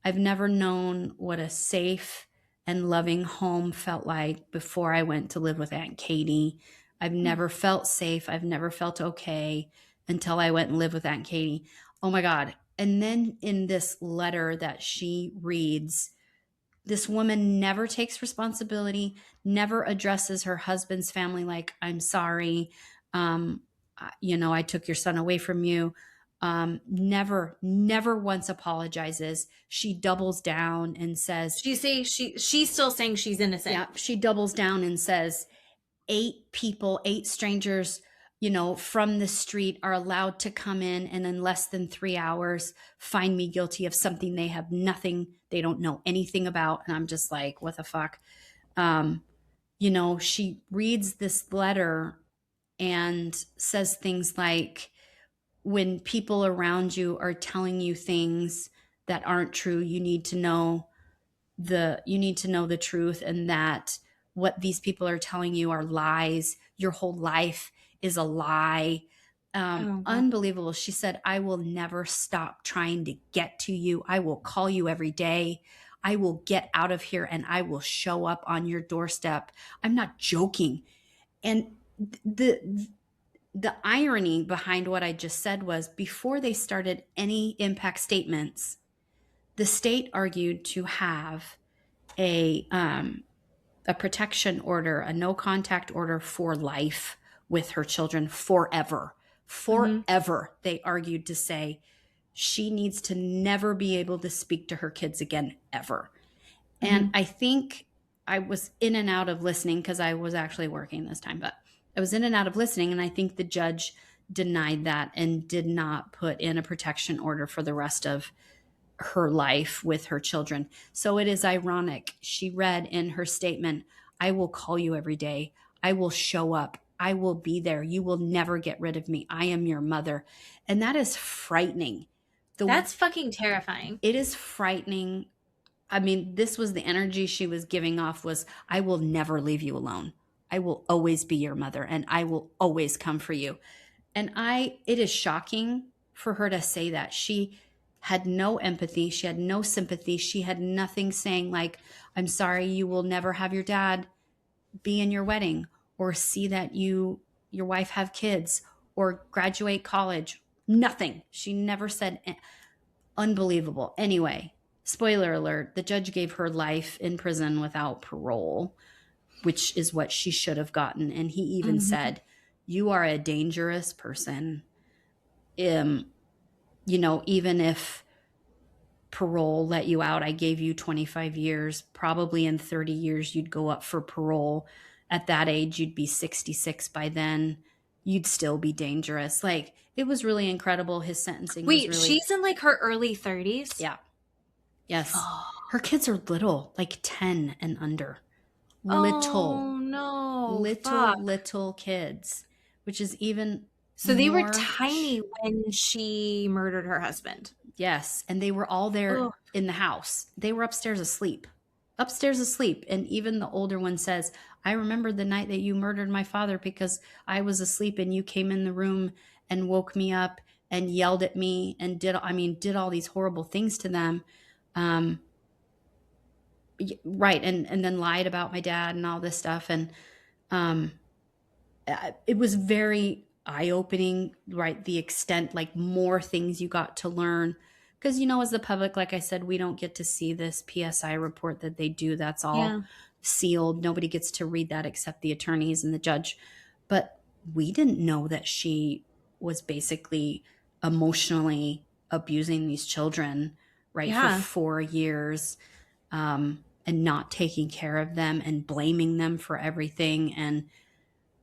I've never known what a safe and loving home felt like before I went to live with Aunt Katie. I've never felt safe. I've never felt okay until I went and lived with Aunt Katie. Oh my God. And then in this letter that she reads, this woman never takes responsibility, never addresses her husband's family like, I'm sorry. I took your son away from you. Never once apologizes. She doubles down and says, she's still saying she's innocent. Yeah, she doubles down and says, 8 strangers, from the street are allowed to come in and in less than 3 hours find me guilty of something they don't know anything about. And I'm just like, what the fuck? She reads this letter and says things like, when people around you are telling you things that aren't true, you need to know the truth, and that what these people are telling you are lies. Your whole life is a lie. Unbelievable. She said, I will never stop trying to get to you. I will call you every day. I will get out of here and I will show up on your doorstep. I'm not joking. And the irony behind what I just said was, before they started any impact statements, the state argued to have a protection order, a no contact order for life with her children forever. Forever, they argued to say she needs to never be able to speak to her kids again, ever. And I think I was in and out of listening because I was actually working this time, but I was in and out of listening, and I think the judge denied that and did not put in a protection order for the rest of her life with her children. So it is ironic. She read in her statement, I will call you every day. I will show up. I will be there. You will never get rid of me. I am your mother. And that is frightening. That's fucking terrifying. It is frightening. I mean, this was the energy she was giving off was, I will never leave you alone. I will always be your mother and I will always come for you. And it is shocking for her to say that. She had no empathy. She had no sympathy. She had nothing saying like, I'm sorry, you will never have your dad be in your wedding or see that your wife have kids or graduate college. Nothing. She never said. Unbelievable. Anyway, spoiler alert, the judge gave her life in prison without parole, which is what she should have gotten. And he even said, you are a dangerous person. Even if parole let you out, I gave you 25 years, probably in 30 years, you'd go up for parole. At that age, you'd be 66 by then. You'd still be dangerous. Like, it was really incredible. His sentencing was really... she's in like her early 30s? Yeah. Yes. Her kids are little, like 10 and under. Little. Oh, no. Little kids, which is even... So they were tiny when she murdered her husband. Yes. And they were all there in the house. They were upstairs asleep. And even the older one says, I remember the night that you murdered my father because I was asleep and you came in the room and woke me up and yelled at me and did all these horrible things to them. Right. And then lied about my dad and all this stuff. And it was very eye-opening, right? The extent, like more things you got to learn. Because, as the public, like I said, we don't get to see this PSI report that they do. That's all sealed. Nobody gets to read that except the attorneys and the judge. But we didn't know that she was basically emotionally abusing these children, right, for 4 years, and not taking care of them and blaming them for everything. And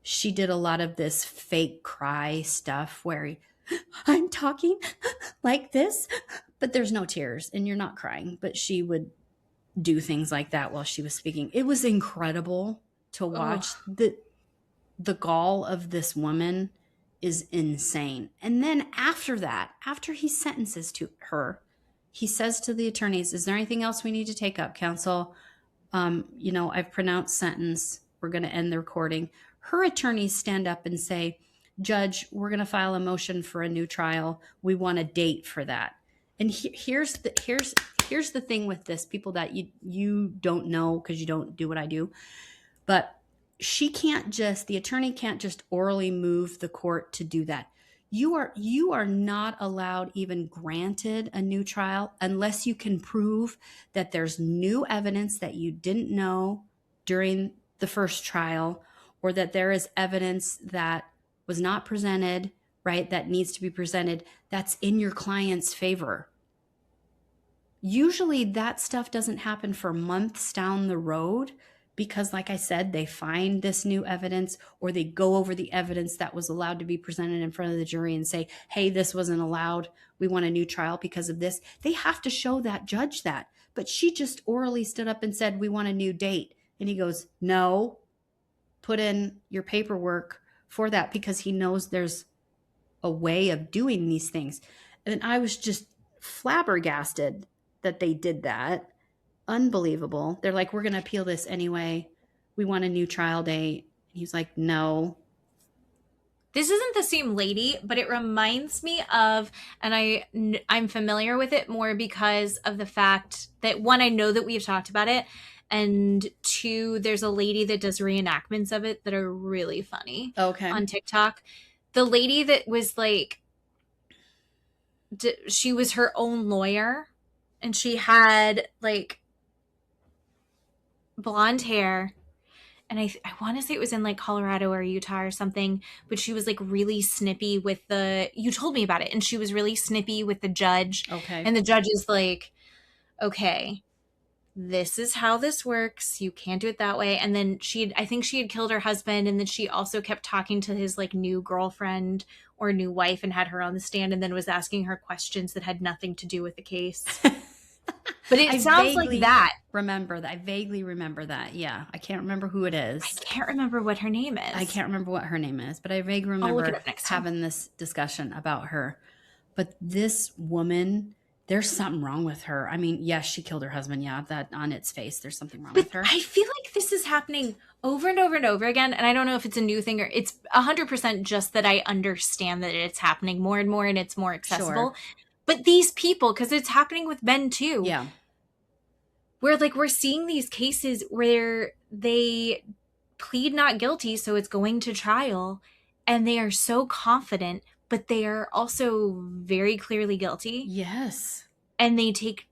she did a lot of this fake cry stuff where I'm talking like this, but there's no tears and you're not crying. But she would do things like that while she was speaking. It was incredible to watch. The gall of this woman is insane. And then after that, after he sentences to her, he says to the attorneys, is there anything else we need to take up, counsel? I've pronounced sentence. We're going to end the recording. Her attorneys stand up and say, Judge, we're going to file a motion for a new trial. We want a date for that. And here's the thing with this, people that you don't know because you don't do what I do, but the attorney can't just orally move the court to do that. You are not allowed, even granted a new trial, unless you can prove that there's new evidence that you didn't know during the first trial, or that there is evidence that was not presented, right, that needs to be presented, that's in your client's favor. Usually that stuff doesn't happen for months down the road because, like I said, they find this new evidence or they go over the evidence that was allowed to be presented in front of the jury and say, hey, this wasn't allowed. We want a new trial because of this. They have to show that judge that. But she just orally stood up and said, we want a new date. And he goes, no, put in your paperwork for that, because he knows there's a way of doing these things. And I was just flabbergasted that they did that. Unbelievable. They're like, we're going to appeal this anyway. We want a new trial date. He's like, no. This isn't the same lady, but it reminds me of, and I'm familiar with it more because of the fact that, one, I know that we've talked about it, and two, there's a lady that does reenactments of it that are really funny on TikTok. The lady that was like, she was her own lawyer, and she had like blonde hair, and I want to say it was in like Colorado or Utah or something, but she was like really snippy with you told me about it, and she was really snippy with the judge. Okay. And the judge is like, okay, this is how this works. You can't do it that way. And then I think she had killed her husband, and then she also kept talking to his like new girlfriend or new wife and had her on the stand, and then was asking her questions that had nothing to do with the case. But it sounds like that. I vaguely remember that. Yeah. I can't remember who it is. I can't remember what her name is. But I vaguely remember having this discussion about her. But this woman there's something wrong with her. I mean, yes, she killed her husband. Yeah, that on its face, there's something wrong with her. I feel like this is happening over and over and over again. And I don't know if it's a new thing or it's 100% just that I understand that it's happening more and more and it's more accessible. Sure. But these people, because it's happening with men too. Yeah. Where like we're seeing these cases where they plead not guilty, so it's going to trial, and they are so confident, but they are also very clearly guilty. Yes. And they think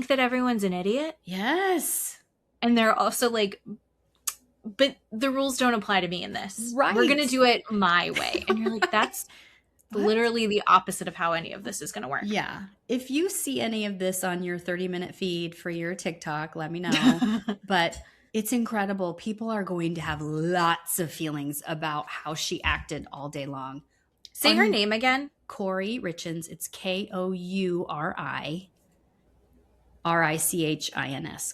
that everyone's an idiot. Yes. And they're also like, but the rules don't apply to me in this. Right. We're going to do it my way. And you're like, that's literally the opposite of how any of this is going to work. Yeah. If you see any of this on your 30-minute feed for your TikTok, let me know. But it's incredible. People are going to have lots of feelings about how she acted all day long. Say her name again. Kouri Richins. It's Kouri-Richins.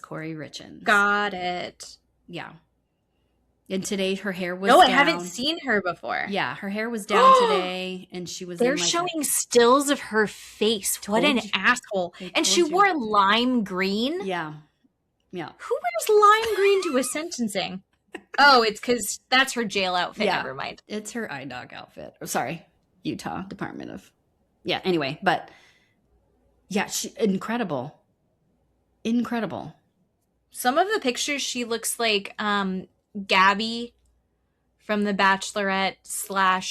Kouri Richins. Got it. Yeah. And today her hair was down. I haven't seen her before. Yeah, her hair was down today, and she was. They're showing stills of her face. What an asshole! And she wore lime green. Yeah, yeah. Who wears lime green to a sentencing? Oh, it's because that's her jail outfit. Yeah. Never mind. It's her iDog outfit. Oh, sorry, Utah Department of. Yeah. Anyway, but yeah, incredible. Some of the pictures, she looks like Gabby from the Bachelorette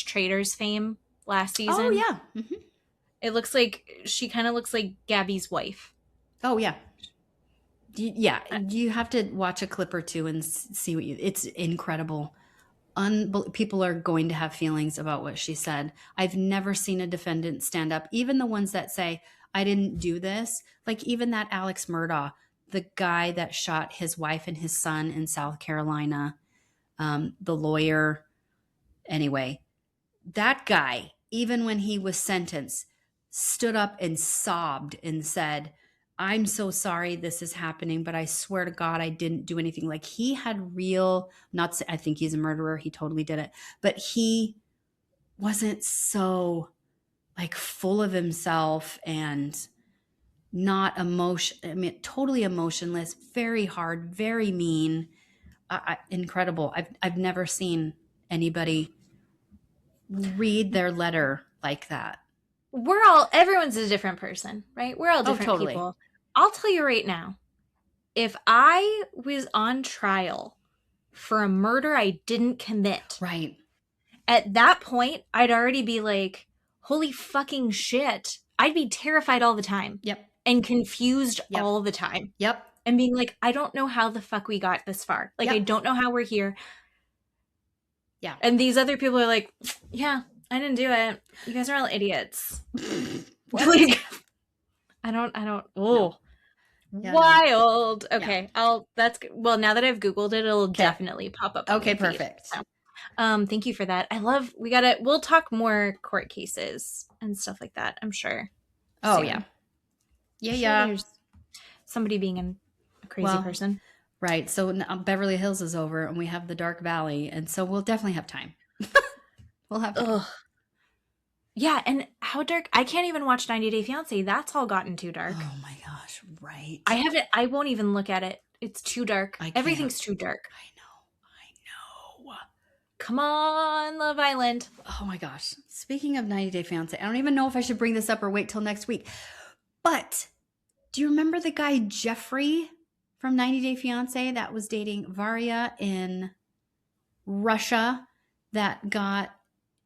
/ Traders fame last season. Oh, yeah. Mm-hmm. It looks like she kind of looks like Gabby's wife. Oh, yeah. Yeah. You have to watch a clip or two and see it's incredible. People are going to have feelings about what she said. I've never seen a defendant stand up, even the ones that say, I didn't do this. Like even that Alex Murdaugh, the guy that shot his wife and his son in South Carolina, the lawyer. Anyway, that guy, even when he was sentenced, stood up and sobbed and said, I'm so sorry this is happening, but I swear to God, I didn't do anything. Like he had I think he's a murderer. He totally did it, but he wasn't so like full of himself and not totally emotionless, very hard, very mean, incredible. I've never seen anybody read their letter like that. Everyone's a different person, right? We're all different people. I'll tell you right now, if I was on trial for a murder I didn't commit, right, at that point, I'd already be like, holy fucking shit. I'd be terrified all the time. Yep. And confused all the time. Yep. And being like, I don't know how the fuck we got this far. Like, I don't know how we're here. Yeah. And these other people are like, yeah, I didn't do it. You guys are all idiots. Like, I don't. Oh, yeah, wild. No. Okay. Yeah. That's good. Well, now that I've Googled it, it'll definitely pop up. Okay. Perfect. So, thank you for that. We'll talk more court cases and stuff like that, I'm sure. Oh, soon. Yeah. Yeah. There's somebody being a crazy person. Right. So now Beverly Hills is over and we have the Dark Valley. And so we'll definitely have time. We'll have time. Yeah. And how dark? I can't even watch 90 Day Fiancé. That's all gotten too dark. Oh my gosh. Right. I won't even look at it. It's too dark. Everything's too dark. I know. Come on, Love Island. Oh my gosh. Speaking of 90 Day Fiancé, I don't even know if I should bring this up or wait till next week. But do you remember the guy Jeffrey from 90 Day Fiancé that was dating Varya in Russia that got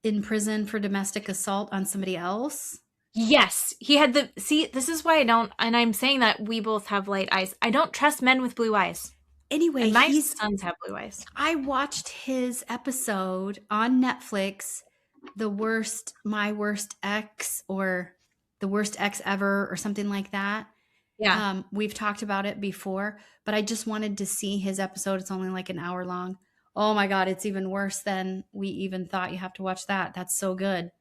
in prison for domestic assault on somebody else? Yes. He had this is why I don't, and I'm saying that we both have light eyes. I don't trust men with blue eyes. Anyway, and my sons have blue eyes. I watched his episode on Netflix, My Worst Ex, or The Worst Ex Ever, or something like that. Yeah. We've talked about it before, but I just wanted to see his episode. It's only like an hour long. Oh my God, it's even worse than we even thought. You have to watch that. That's so good.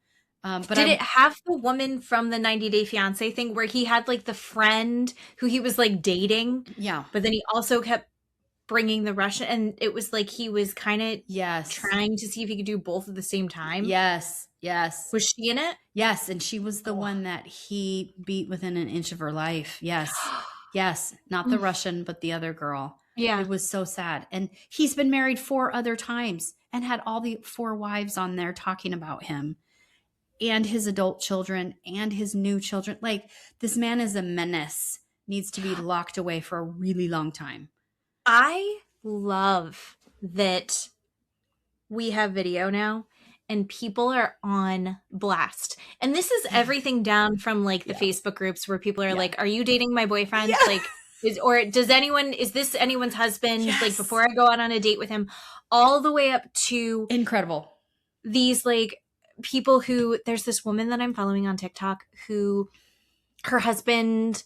But did it have the woman from the 90 Day Fiancé thing where he had like the friend who he was like dating? Yeah. But then he also kept bringing the Russian, and it was like he was kind of yes trying to see if he could do both at the same time. Yes. Yes. Was she in it? Yes, and she was the one that he beat within an inch of her life. Yes. Yes, not the Russian, but the other girl. Yeah. It was so sad. And he's been married 4 other times and had all the 4 wives on there talking about him and his adult children and his new children. Like, this man is a menace, needs to be locked away for a really long time. I love that we have video now and people are on blast. And this is everything down from like the Facebook groups where people are like, are you dating my boyfriend? Like, is this anyone's husband? Like, before I go out on a date with him, all the way up to incredible. These like people who, there's this woman that I'm following on TikTok who her husband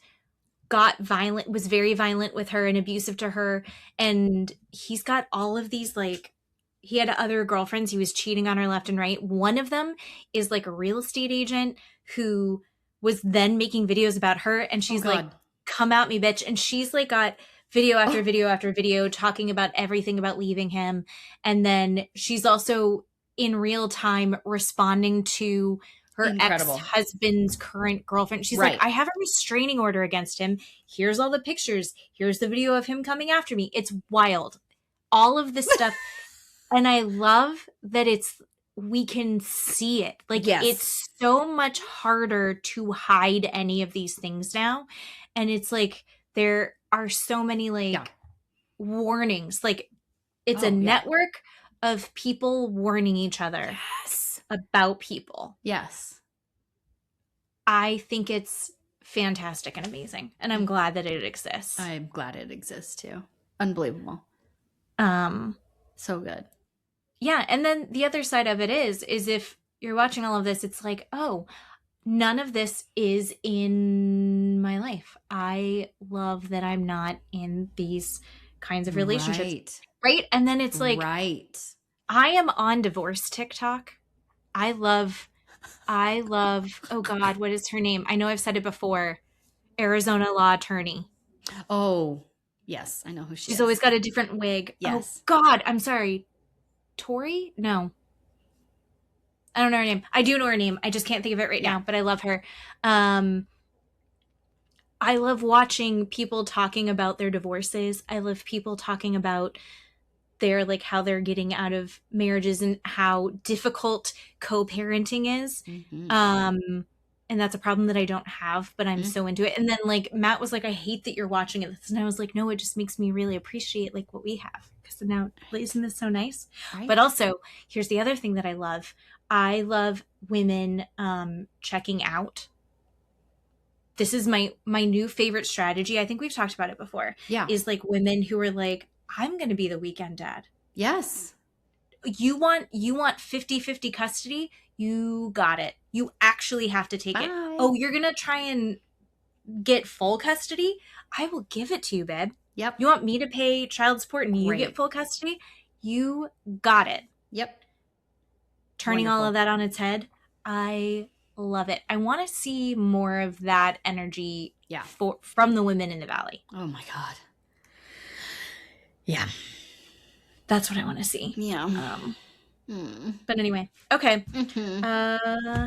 was very violent with her and abusive to her. And he's got all of these like, he had other girlfriends. He was cheating on her left and right. One of them is like a real estate agent who was then making videos about her. And she's like, come at me, bitch. And she's like got video after video after video talking about everything about leaving him. And then she's also in real time responding to her ex-husband's current girlfriend. She's like, I have a restraining order against him. Here's all the pictures. Here's the video of him coming after me. It's wild. All of this stuff. And I love that we can see it. Like, it's so much harder to hide any of these things now. And it's like, there are so many like warnings. Like, it's a network of people warning each other about people. Yes. I think it's fantastic and amazing. And I'm glad that it exists. I'm glad it exists too. Unbelievable. So good. Yeah. And then the other side of it is if you're watching all of this, it's like, oh, none of this is in my life. I love that I'm not in these kinds of relationships. Right. And then it's like, I am on divorce TikTok. I love, oh God, what is her name? I know I've said it before. Arizona law attorney. Oh, yes. I know who she is. She's always got a different wig. Yes. Oh God, I'm sorry. Tori? No. I don't know her name. I do know her name. I just can't think of it right now, but I love her. I love watching people talking about their divorces. I love people talking about their, like, how they're getting out of marriages and how difficult co-parenting is. Mm-hmm. And that's a problem that I don't have, but I'm so into it. And then like Matt was like, I hate that you're watching it. And I was like, no, it just makes me really appreciate like what we have. Because now, isn't this so nice? Right. But also, here's the other thing that I love. I love women checking out. This is my new favorite strategy. I think we've talked about it before. Yeah. Is like women who are like, I'm going to be the weekend dad. Yes. You want 50-50 custody? You got it. You actually have to take it. Oh, you're going to try and get full custody? I will give it to you, babe. Yep. You want me to pay child support and you get full custody? You got it. Yep. Turning all of that on its head. I love it. I want to see more of that energy from the women in the Valley. Oh my God. Yeah. That's what I want to see. Yeah. But anyway, okay. Mm-hmm.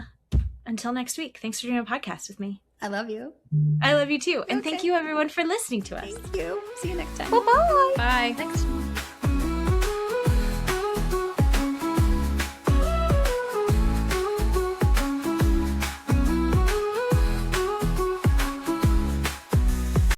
Until next week. Thanks for doing a podcast with me. I love you. I love you too. And thank you everyone for listening to us. Thank you. See you next time. Bye-bye. Bye. Thanks.